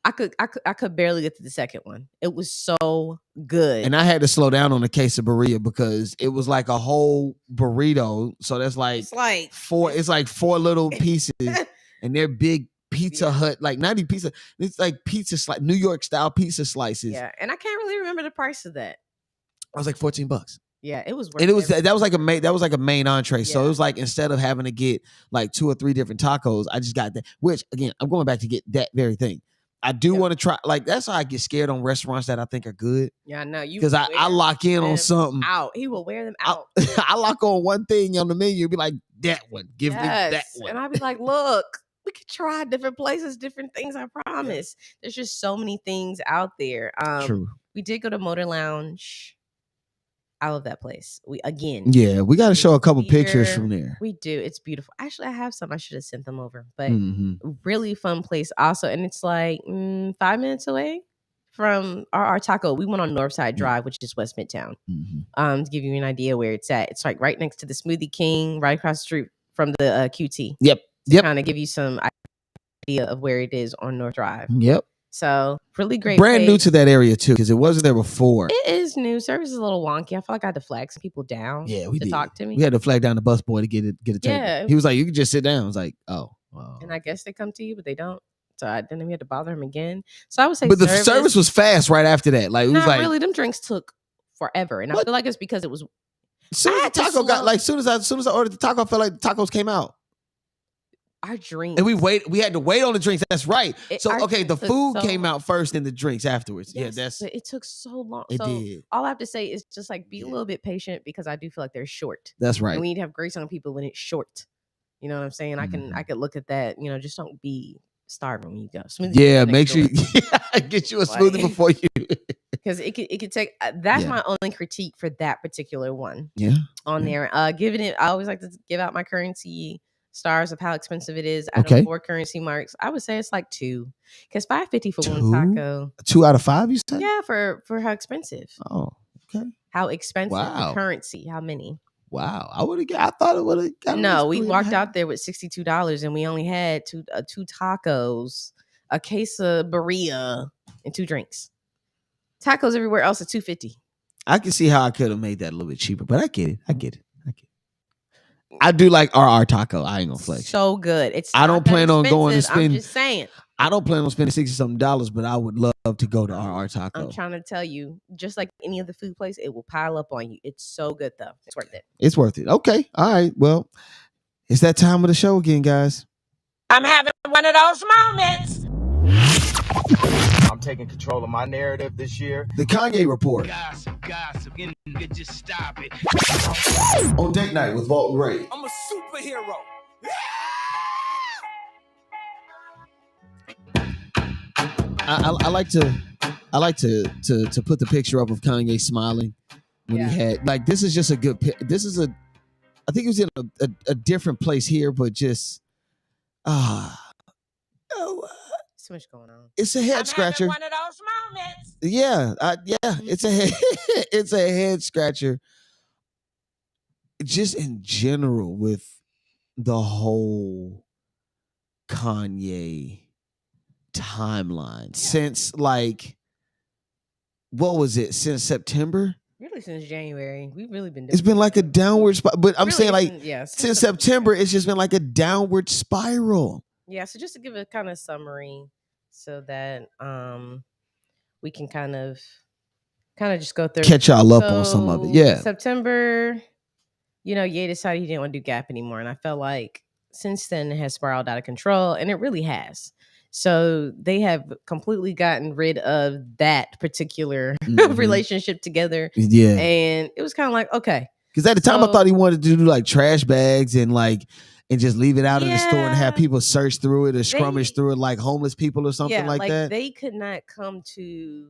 I could barely get to the second one. It was so good. And I had to slow down on the quesadilla because it was like a whole burrito. So that's like It's like four. It's like four little pieces, and they're big Pizza Hut, like not even pizza. It's like pizza slice, New York style pizza slices. Yeah, and I can't really remember the price of that. I was like $14. Yeah, it was worth And it was everything. that was like a main entree. So it was like instead of having to get like 2 or 3 different tacos, I just got that. Which again, I'm going back to get that very thing. I do want to try. Like that's how I get scared on restaurants that I think are good. Yeah, I know you because I lock in on something. Out. He will wear them out. I lock on one thing on the menu. Be like that one. Give me that one. And I'll be like, look, we could try different places, different things. I promise. Yeah. There's just so many things out there. True. We did go to Motor Lounge. I love that place. We got to show a couple pictures from there. We do. It's beautiful. Actually, I have some. I should have sent them over. But really fun place also. And it's like 5 minutes away from our taco. We went on Northside Drive, which is West Midtown. To give you an idea where it's at. It's like right next to the Smoothie King, right across the street from the QT. Yep. Kind of give you some idea of where it is on North Drive. Yep. So really great. Brand new to that area too, because it wasn't there before. It is new. Service is a little wonky. I feel like I had to flag some people down. Yeah, we to did. Talk to me. We had to flag down the bus boy to get a table. Yeah. He was like, "You can just sit down." I was like, "Oh." Wow. And I guess they come to you, but they don't. So I didn't even have to bother him again. So I would say, but the service was fast right after that. Like it was like really. Them drinks took forever, and I feel like it's because it was. Soon as the taco got like soon as I ordered the taco, I felt like the tacos came out. Our drinks. And we had to wait on the drinks. That's right. The food came out first and the drinks afterwards. Yes, yeah, but it took so long. It did. All I have to say is just like be a little bit patient because I do feel like they're short. That's right. And we need to have grace on people when it's short. You know what I'm saying? I could look at that, just don't be starving when you go. Smoothie make sure you get you a smoothie before you because it could take that's my only critique for that particular one. Yeah. On there. Giving it, I always like to give out my currency stars of how expensive it is. Out of 4 currency marks, I would say it's like 2, because $5.50 for one taco. 2 out of 5, you said? Yeah, for how expensive. Oh, okay. How expensive the currency? How many? Wow, I thought it would have got. No, we walked out there with $62, and we only had two tacos, a quesadilla, and 2 drinks. Tacos everywhere else are $2.50. I can see how I could have made that a little bit cheaper, but I get it. I do like RR taco. I ain't gonna flex. So good. I don't plan on going to spend. I'm just saying. I don't plan on spending $60-something, but I would love to go to RR taco. I'm trying to tell you, just like any other food place, it will pile up on you. It's so good though. It's worth it. It's worth it. Okay. All right. Well, it's that time of the show again, guys. I'm having one of those moments. I'm taking control of my narrative this year. The Kanye Report. Gossip, just stop it. On Date Night with Walt And Rae. I'm a superhero. I like to put the picture up of Kanye smiling when he had this is just a good. This is I think it was in a different place here, but just so much going on. It's a head scratcher. One of those moments. Yeah, it's a head, it's a head scratcher. Just in general with the whole Kanye timeline since what was it? Since September? Really since January. We've really been doing it's been like a downward spiral. But I'm really saying since September, it's just been like a downward spiral. Yeah, so just to give a kind of summary so that we can kind of just go through. Catch y'all up on some of it. Yeah. September, Ye decided he didn't want to do Gap anymore. And I felt like since then it has spiraled out of control, and it really has. So they have completely gotten rid of that particular relationship together. Yeah. And it was kind of like, okay. Because at the time I thought he wanted to do like trash bags and just leave it out in the store and have people search through it or scrummage through it like homeless people or something like that. They could not come to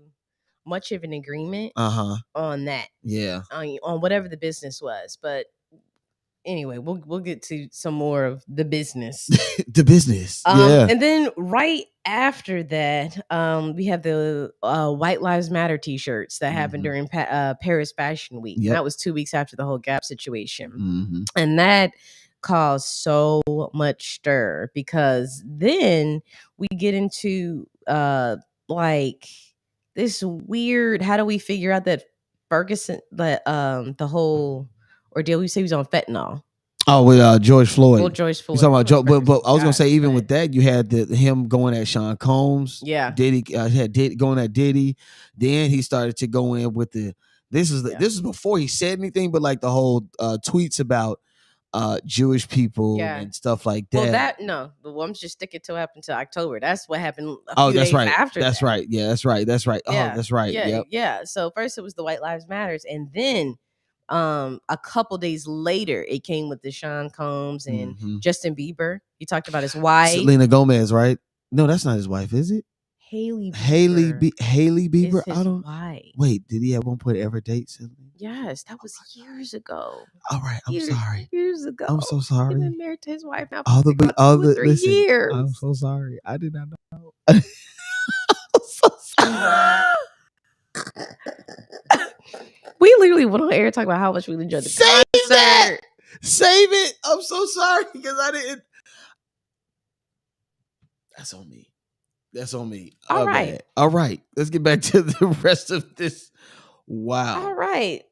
much of an agreement on that. Yeah. On whatever the business was. But anyway, we'll get to some more of the business. The business. Yeah. And then right after that, we have the White Lives Matter t-shirts that happened during Paris Fashion Week. Yep. That was 2 weeks after the whole Gap situation. And that caused so much stir because then we get into like this weird. How do we figure out that Ferguson, the whole ordeal? We say he was on fentanyl. Oh, with George Floyd. Well, George Floyd. You're talking about Joe, but I was gonna say even but- with that, you had him going at Sean Combs. Yeah. Diddy had Diddy going at Diddy. Then he started to go in with this is before he said anything, but like the whole tweets about Jewish people and stuff like that. Well, the ones just stick it to happened to October. That's what happened. That's days right. After that's that. right. Yeah, that's right. That's right. Yeah. Oh, that's right. Yeah. So first it was the White Lives Matters, and then a couple days later it came with the Sean Combs and Justin Bieber. He talked about his wife, Selena Gomez, right? No, that's not his wife, is it? Haley Bieber. is his wife. Wait, did he at one point ever date Selena? Yes, that was years ago. All right, I'm sorry. Years ago. I'm so sorry. He's been married to his wife now All for the 3 years. I'm so sorry. I did not know. I'm so sorry. We literally went on air talking about how much we enjoyed the concert. Save it. I'm so sorry because I didn't. That's on me. All right. Bad. All right. Let's get back to the rest of this. Wow. All right.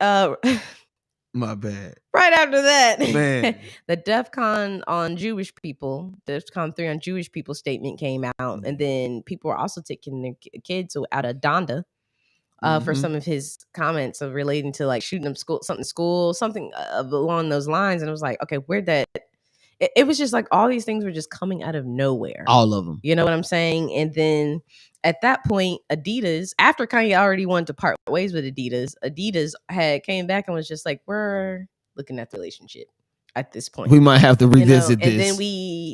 My bad. Right after that, Man. the DEFCON on Jewish people, DEFCON 3 on Jewish people statement came out. And then people were also taking their kids out of Donda for some of his comments of relating to like shooting up something along those lines. And it was like, okay, where'd that... It was just like all these things were just coming out of nowhere. All of them. You know what I'm saying? And then at that point, Adidas, after Kanye already wanted to part ways with Adidas had came back and was just like, we're looking at the relationship at this point. We might have to revisit this. And then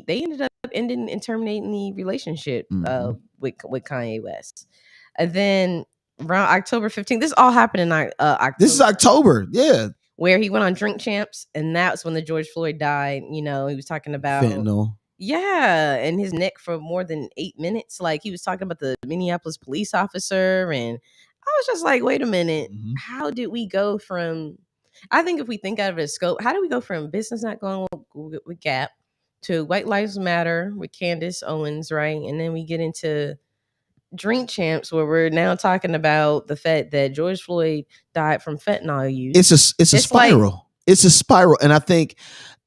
they ended up ending and terminating the relationship with Kanye West. And then around October 15th, this all happened in October. This is October, yeah. Where he went on Drink Champs, and that's when the George Floyd died. You know, he was talking about fentanyl. Yeah, and his neck for more than 8 minutes. Like he was talking about the Minneapolis police officer, and I was just like, wait a minute, how did we go from? I think if we think out of a scope, how do we go from business not going with Gap to White Lives Matter with Candace Owens, right? And then we get into Drink Champs, where we're now talking about the fact that George Floyd died from fentanyl use. It's a spiral. Like, it's a spiral, and I think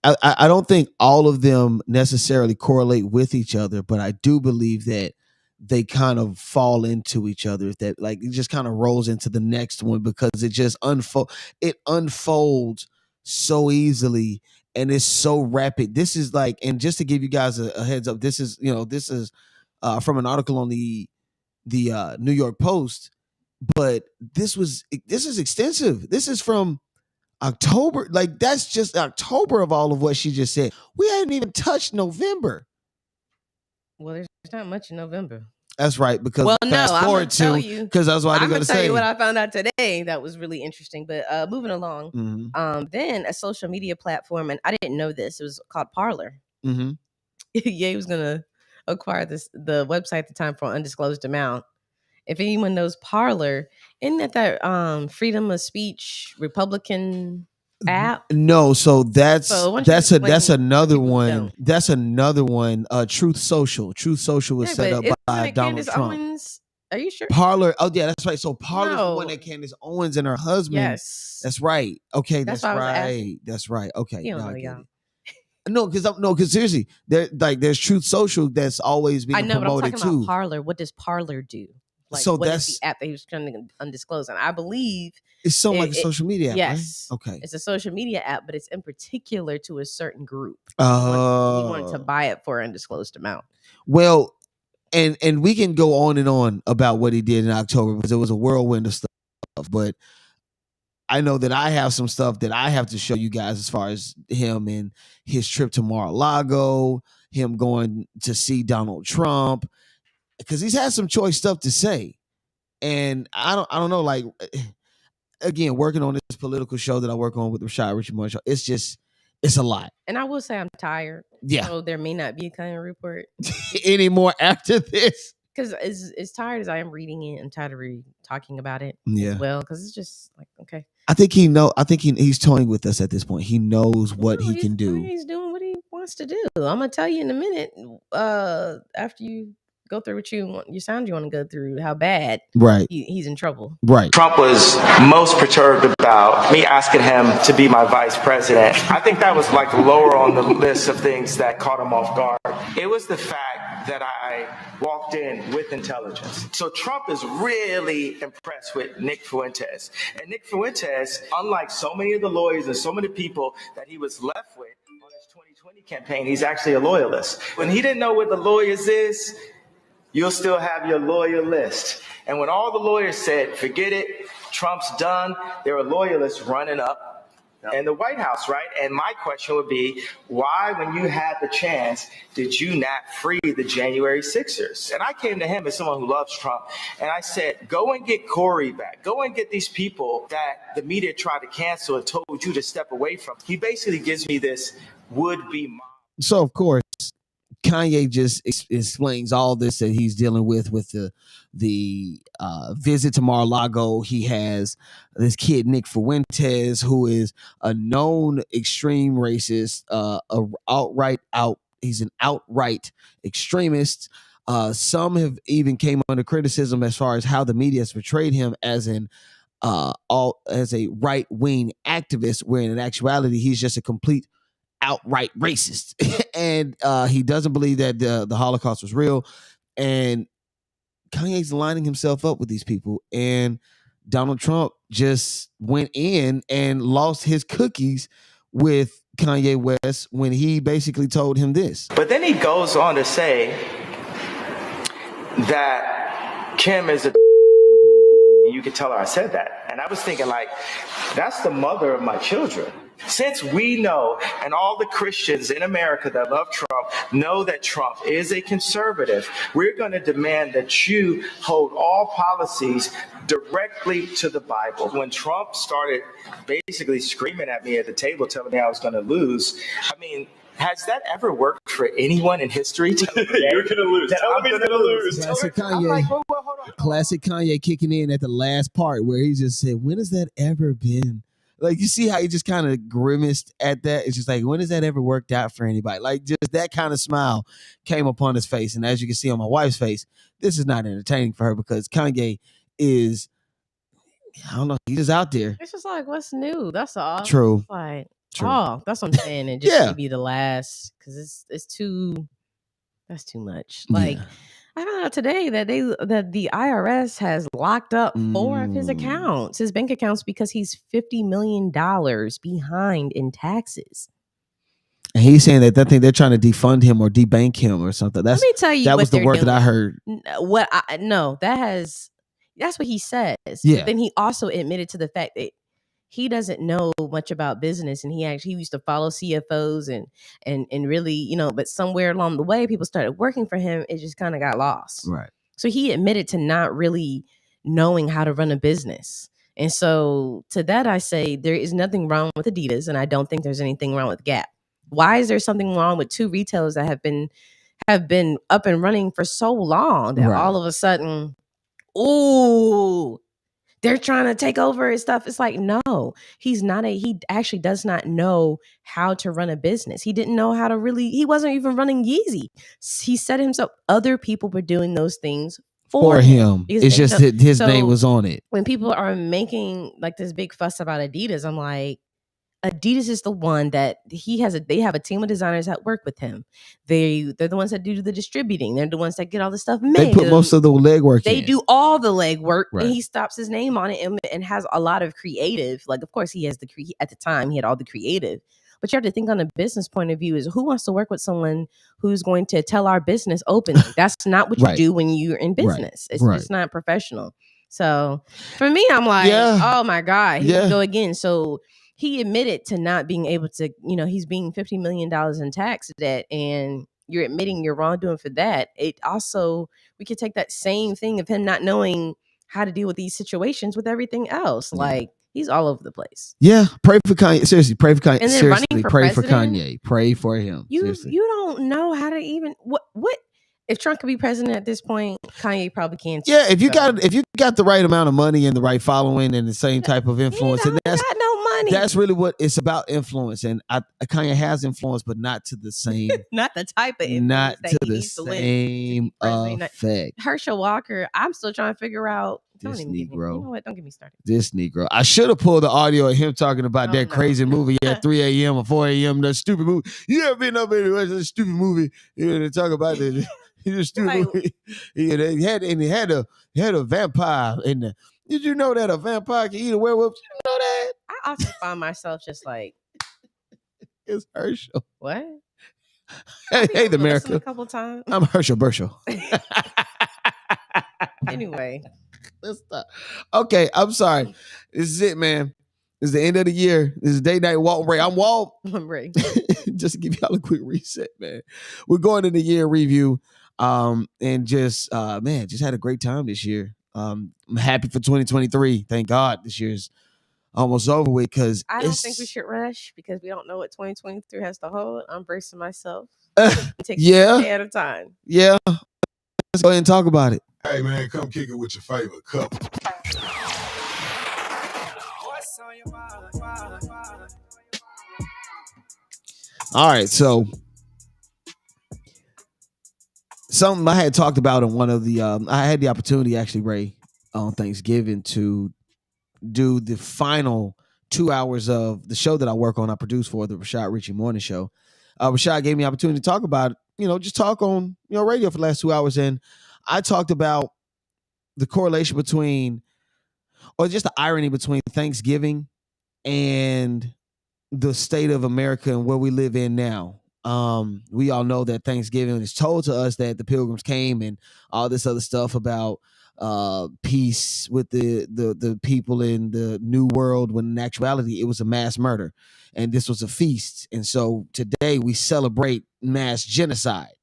I don't think all of them necessarily correlate with each other, but I do believe that they kind of fall into each other. That like it just kind of rolls into the next one because it just unfolds so easily and it's so rapid. This is like, and just to give you guys a heads up, this is from an article on the New York Post, but this is extensive. This is from October. Like that's just October of all of what she just said. We hadn't even touched November. Well, there's not much in November. That's right. Because fast forward to because that's what I was going to say. I'm gonna tell you what I found out today that was really interesting. But moving along, then a social media platform, and I didn't know this. It was called Parler. Ye was gonna acquire the website at the time for an undisclosed amount. If anyone knows Parler, isn't that freedom of speech Republican app? No, so that's another one. Don't. That's another one. Truth Social. Truth Social was set up by Donald Trump. Owens? Are you sure? Parler. Oh yeah, that's right. So Parler's the one that Candace Owens and her husband. Yes, that's right. Okay, that's right. That's right. Okay, you don't know, y'all. No, because seriously, there's Truth Social that's always being promoted too. But I'm talking about Parler. What does Parler do? Like, so what that's is the app that he was trying to undisclose, and I believe it's something like a social media app. Yes, right? Okay, it's a social media app, but it's in particular to a certain group. Oh, he wanted to buy it for an undisclosed amount. Well, and we can go on and on about what he did in October because it was a whirlwind of stuff. But I know that I have some stuff that I have to show you guys as far as him and his trip to Mar-a-Lago, him going to see Donald Trump. Because he's had some choice stuff to say, and I don't know. Like again, working on this political show that I work on with Rashad Richie Marshall, it's a lot. And I will say I'm tired. Yeah, so there may not be a kind of report anymore after this. Because as tired as I am reading it, I'm tired of talking about it. Yeah, as well, because it's just like okay. I think he's toying with us at this point. He knows what he can do. He's doing what he wants to do. I'm gonna tell you in a minute. After you go through what you sound you want to go through, how bad he's in trouble. Right. Trump was most perturbed about me asking him to be my vice president. I think that was like lower on the list of things that caught him off guard. It was the fact that I walked in with intelligence. So Trump is really impressed with Nick Fuentes. And Nick Fuentes, unlike so many of the lawyers and so many people that he was left with on his 2020 campaign, he's actually a loyalist. When he didn't know what the lawyers is, you'll still have your lawyer list. And when all the lawyers said, forget it, Trump's done, there were loyalists running up in the White House, right? And my question would be, why, when you had the chance, did you not free the January 6ers? And I came to him as someone who loves Trump, and I said, go and get Corey back. Go and get these people that the media tried to cancel and told you to step away from. He basically gives me this would-be mob. So, of course, Kanye just explains all this that he's dealing with the visit to Mar-a-Lago. He has this kid, Nick Fuentes, who is a known extreme racist, he's an outright extremist. Some have even came under criticism as far as how the media has portrayed him as a right-wing activist, where in actuality he's just a complete outright racist. And he doesn't believe that the Holocaust was real. And Kanye's lining himself up with these people. And Donald Trump just went in and lost his cookies with Kanye West when he basically told him this. But then he goes on to say that Kim is a you could tell her I said that. And I was thinking, like, that's the mother of my children. Since we know, and all the Christians in America that love Trump know that Trump is a conservative, we're going to demand that you hold all policies directly to the Bible. When Trump started basically screaming at me at the table, telling me I was going to lose, I mean, has that ever worked for anyone in history? You're going to lose. Tell him he's going to lose. Classic Kanye. Hold on. Classic Kanye kicking in at the last part where he just said, when has that ever been? Like, you see how he just kind of grimaced at that? It's just like, when has that ever worked out for anybody? Like, just that kind of smile came upon his face. And as you can see on my wife's face, this is not entertaining for her because Kanye is, I don't know, he's just out there. It's just like, what's new? That's all. True. It's like, True. Oh, that's what I'm saying. And just to be the last, because that's too much. Like, I found out today that the IRS has locked up 4 of his accounts, his bank accounts, because he's $50 million behind in taxes. And he's saying that they're trying to defund him or debank him or something. Let me tell you, that was the word that I heard. That's what he says. Yeah. But then he also admitted to the fact that he doesn't know much about business, and he used to follow CFOs and really, but somewhere along the way, people started working for him. It just kind of got lost. Right. So he admitted to not really knowing how to run a business. And so to that, I say there is nothing wrong with Adidas, and I don't think there's anything wrong with Gap. Why is there something wrong with 2 retailers that have been up and running for so long that all of a sudden, they're trying to take over his stuff? It's like, no, he actually does not know how to run a business. He didn't know how to he wasn't even running Yeezy. He said himself, other people were doing those things for him. It's just that his name was on it. When people are making like this big fuss about Adidas, I'm like, Adidas is the one that they have a team of designers that work with him. They're the ones that do the distributing. They're the ones that get all the stuff made. They put most of the legwork in. They do all the legwork, right. And he stops his name on it and has a lot of creative. Like, of course, he has at the time, he had all the creative. But you have to think on a business point of view is who wants to work with someone who's going to tell our business openly? That's not what you do when you're in business. It's just not professional. So for me, I'm like, oh my God, here we go again. So he admitted to not being able to, he's being $50 million in tax debt, and you're admitting you're wrongdoing for that. It also, we could take that same thing of him not knowing how to deal with these situations with everything else. Like, he's all over the place. Yeah. Pray for Kanye. Seriously, pray for Kanye. And then Seriously, pray for Kanye. Pray for him. You don't know how to even, what if Trump could be president at this point, Kanye probably can too. If you got the right amount of money and the right following and the same type of influence, and that's got no money. That's really what it's about, influence. And Kanye has influence, but not to the same. Not the type of influence Not that to he the needs to win to same be president. effect. Herschel Walker, I'm still trying to figure out. Don't This even get me. Negro. You know what? Don't get me started. This Negro. I should have pulled the audio of him talking about that crazy movie at 3 a.m. or 4 a.m. That stupid movie. You ever been up in a stupid movie? You know, they talk about the stupid movie. Yeah, they had a vampire in there. Did you know that a vampire can eat a werewolf? Did you know that? I often find myself just like, it's Herschel. What? Hey, the America. A couple times. I'm Herschel Burschel. Anyway. Let's stop. Okay, I'm sorry. This is it, man. This is the end of the year. This is Date Night with Walt and Rae. I'm Walt. I'm Rae. Just to give y'all a quick reset, man. We're going in the year review. And just had a great time this year. I'm happy for 2023. Thank God this year's almost over with, because I don't think we should rush because we don't know what 2023 has to hold. I'm bracing myself. Take a day at a time. Yeah. Let's go ahead and talk about it. Hey, man, come kick it with your favorite couple. All right, so something I had talked about in one of the I had the opportunity actually, Rae, on Thanksgiving to do the final 2 hours of the show that I work on. I produce for the Rashad Ritchie Morning Show. Rashad gave me the opportunity to talk about, just talk on radio for the last 2 hours, and I talked about the correlation between, or just the irony between Thanksgiving and the state of America and where we live in now. We all know that Thanksgiving is told to us that the Pilgrims came and all this other stuff about peace with the people in the New World, when in actuality it was a mass murder and this was a feast. And so today we celebrate mass genocide.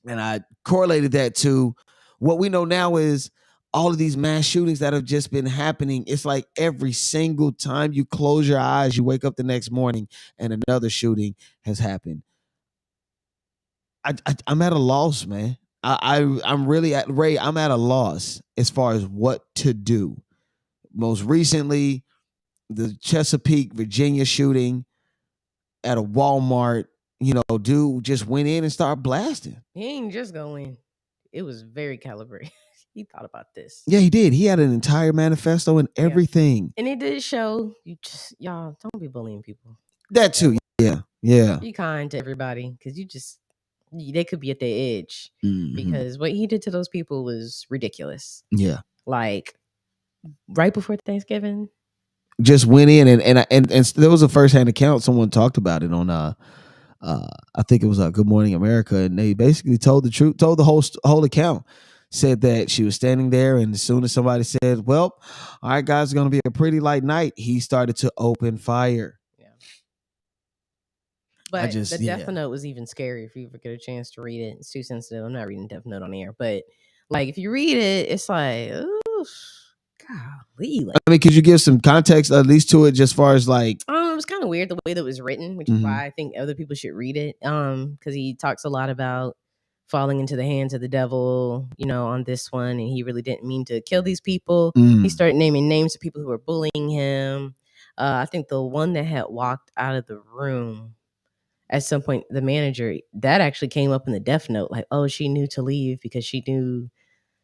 And I correlated that to what we know now is all of these mass shootings that have just been happening. It's like every single time you close your eyes, you wake up the next morning and another shooting has happened. I'm at a loss, man. I'm really at Rae. I'm at a loss as far as what to do. Most recently, the Chesapeake, Virginia shooting at a Walmart. Dude just went in and started blasting. He ain't just going. It was very calibrated. He thought about this. Yeah, he did. He had an entire manifesto and everything. And it did show y'all don't be bullying people. That too. Yeah. Be kind to everybody, because they could be at their edge. Mm-hmm. Because what he did to those people was ridiculous. Yeah. Like right before Thanksgiving. Just went in and there was a firsthand account. Someone talked about it on I think it was Good Morning America, and they basically told the truth, told the whole account. Said that she was standing there, and as soon as somebody said, "Well, all right, guys, it's going to be a pretty light night," he started to open fire. Yeah. But the Death Note was even scary if you ever get a chance to read it. It's too sensitive. I'm not reading Death Note on the air, but like if you read it, it's like, ooh, golly. I mean, could you give some context at least to it, just far as like? It was kind of weird the way that it was written, which is why I think other people should read it. Because he talks a lot about falling into the hands of the devil, on this one, and he really didn't mean to kill these people. He started naming names of people who were bullying him. I think the one that had walked out of the room at some point, the manager, that actually came up in the Death Note, like, oh, she knew to leave because she knew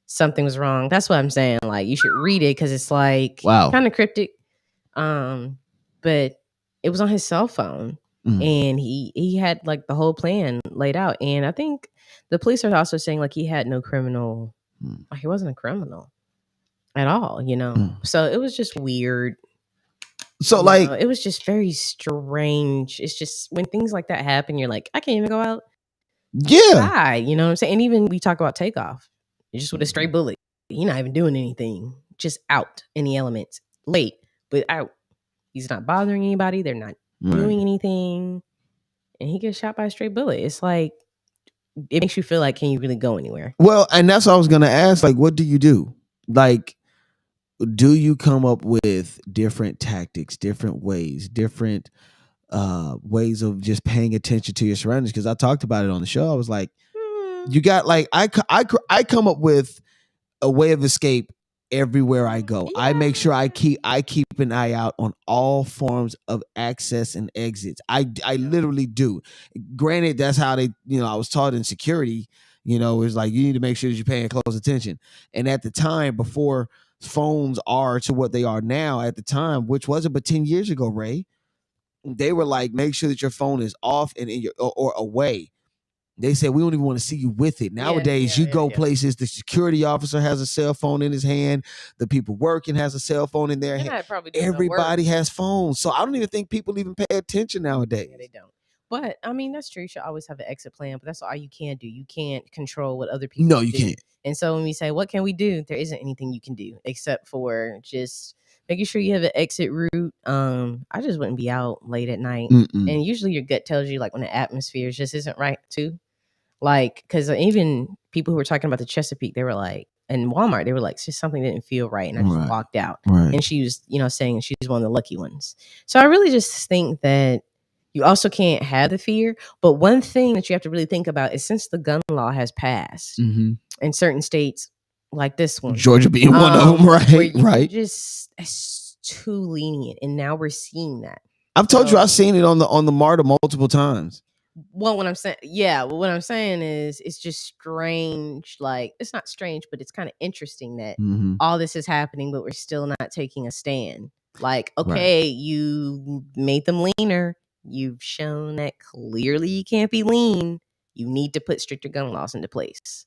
something was wrong. That's what I'm saying. Like, you should read it because it's like kind of cryptic. But it was on his cell phone, and he had like the whole plan laid out. And I think the police are also saying like he had no criminal, like he wasn't a criminal at all, So it was just weird. So it was just very strange. It's just when things like that happen, you're like, I can't even go out. Yeah. You know what I'm saying? And even we talk about Takeoff, just with a stray bullet. He's not even doing anything, just out in the elements, late, but out. He's not bothering anybody. They're not doing anything. And he gets shot by a stray bullet. It's like, it makes you feel like, can you really go anywhere? Well, and that's what I was going to ask. Like, what do you do? Like, do you come up with different tactics, different ways, different ways of just paying attention to your surroundings? Because I talked about it on the show. I was like, you got like, I come up with a way of escape everywhere I go. I make sure I keep an eye out on all forms of access and exits. I literally do. Granted, that's how they, I was taught in security, it's like you need to make sure that you're paying close attention. And at the time, before phones are to what they are now, at the time, which wasn't but 10 years ago, Ray, they were like, make sure that your phone is off and in your or away. They said we don't even want to see you with it. Nowadays, you go places, the security officer has a cell phone in his hand, the people working has a cell phone in their hand. Everybody has phones. So I don't even think people even pay attention nowadays. Yeah, they don't. But I mean, that's true. You should always have an exit plan, but that's all you can do. You can't control what other people do. No, you can't. And so when we say, what can we do? There isn't anything you can do except for just making sure you have an exit route. I just wouldn't be out late at night. And usually your gut tells you like when the atmosphere just isn't right too. Like, because even people who were talking about the Chesapeake, they were like, and Walmart, they were like, just something didn't feel right. And I just walked out. And she was, saying she's one of the lucky ones. So I really just think that you also can't have the fear. But one thing that you have to really think about is since the gun law has passed in certain states, like this one, Georgia being one of them, right? It's too lenient. And now we're seeing that. I've told you I've seen it on the MARTA multiple times. Well, what I'm saying is it's just strange. Like, it's not strange, but it's kind of interesting that all this is happening, but we're still not taking a stand. Like, okay, you made them leaner. You've shown that clearly you can't be lean. You need to put stricter gun laws into place.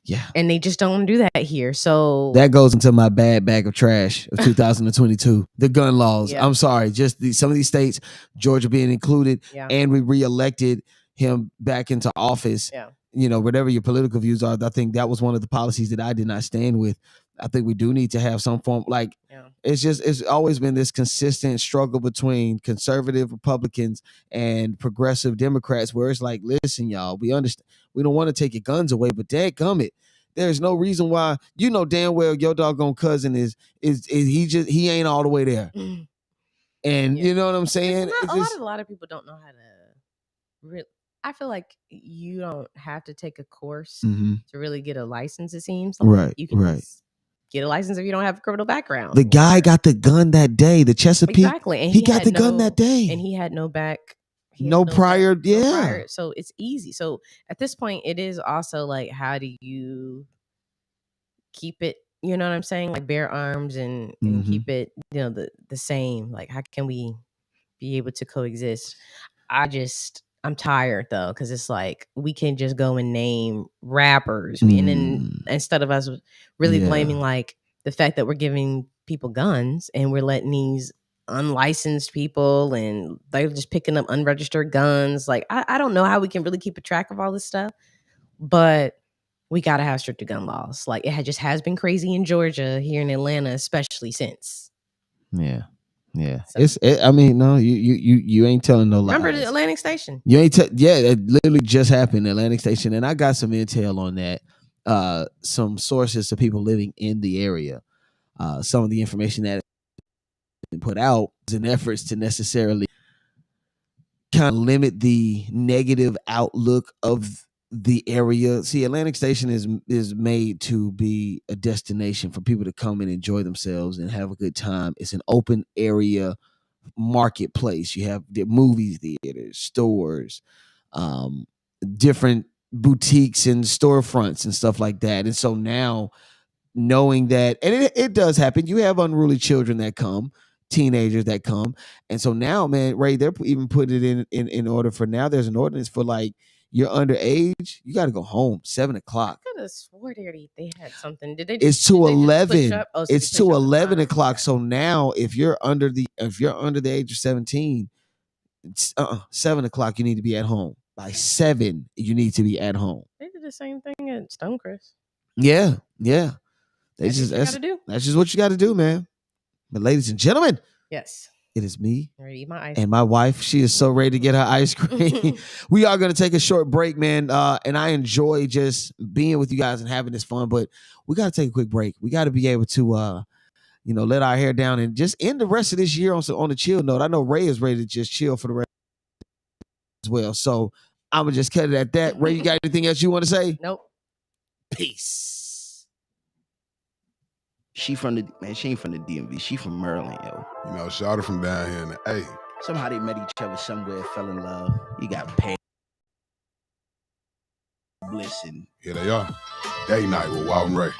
Yeah. And they just don't do that here. So that goes into my bad bag of trash of 2022. The gun laws. Yeah. I'm sorry. Just some of these states, Georgia being included, and we reelected him back into office. Yeah. Whatever your political views are, I think that was one of the policies that I did not stand with. I think we do need to have some form, it's always been this consistent struggle between conservative Republicans and progressive Democrats, where it's like, listen, y'all, we understand, we don't want to take your guns away, but dadgummit, there's no reason why, damn well your doggone cousin is he ain't all the way there. And you know what I'm saying? A lot of people don't know how to I feel like you don't have to take a course to really get a license, it seems. Like you can get a license if you don't have a criminal background. The guy got the gun that day, the Chesapeake. Exactly. And he got the gun that day. And he had no prior. So it's easy. So at this point, it is also like, how do you keep it, you know what I'm saying? Like bear arms and keep it, the same. Like, how can we be able to coexist? I'm tired though, because it's like we can just go and name rappers, and then instead of us really blaming like the fact that we're giving people guns and we're letting these unlicensed people and they're just picking up unregistered guns. Like, I don't know how we can really keep a track of all this stuff, but we got to have stricter gun laws. Like, it just has been crazy in Georgia, here in Atlanta, especially since. Yeah. Yeah, so, no, you ain't telling no lies. Remember the Atlantic Station? You ain't it literally just happened, Atlantic Station, and I got some intel on that. Some sources of people living in the area. Some of the information that has been put out in efforts to necessarily kind of limit the negative outlook of the area. See, Atlantic Station is made to be a destination for people to come and enjoy themselves and have a good time. It's an open area marketplace. You have the movie theaters, stores, different boutiques and storefronts and stuff like that. And so now, knowing that, and it does happen, you have unruly children that come, teenagers that come. And so now, man, Ray, they're even putting it in order for now. There's an ordinance for like, you're underage, you got to go home 7 o'clock. I could have swore they had something. Did they? It's to 11. It's to 11 o'clock. So now, if you're under the age of 17, it's 7 o'clock. You need to be at home. By 7, you need to be at home. They did the same thing at Stonecrest. Yeah. That's just what you got to do, man. But ladies and gentlemen, yes. It is me and my wife. She is so ready to get her ice cream. We are going to take a short break, man. And I enjoy just being with you guys and having this fun. But we got to take a quick break. We got to be able to, let our hair down and just end the rest of this year on a chill note. I know Ray is ready to just chill for the rest as well. So I'm going to just cut it at that. Ray, you got anything else you want to say? Nope. Peace. She from the she ain't from the DMV. She from Maryland, yo. You know, shawty from down here in the A. Somehow they met each other somewhere, fell in love. He got paid. Bliss and here they are. Date night with Walt and Rae.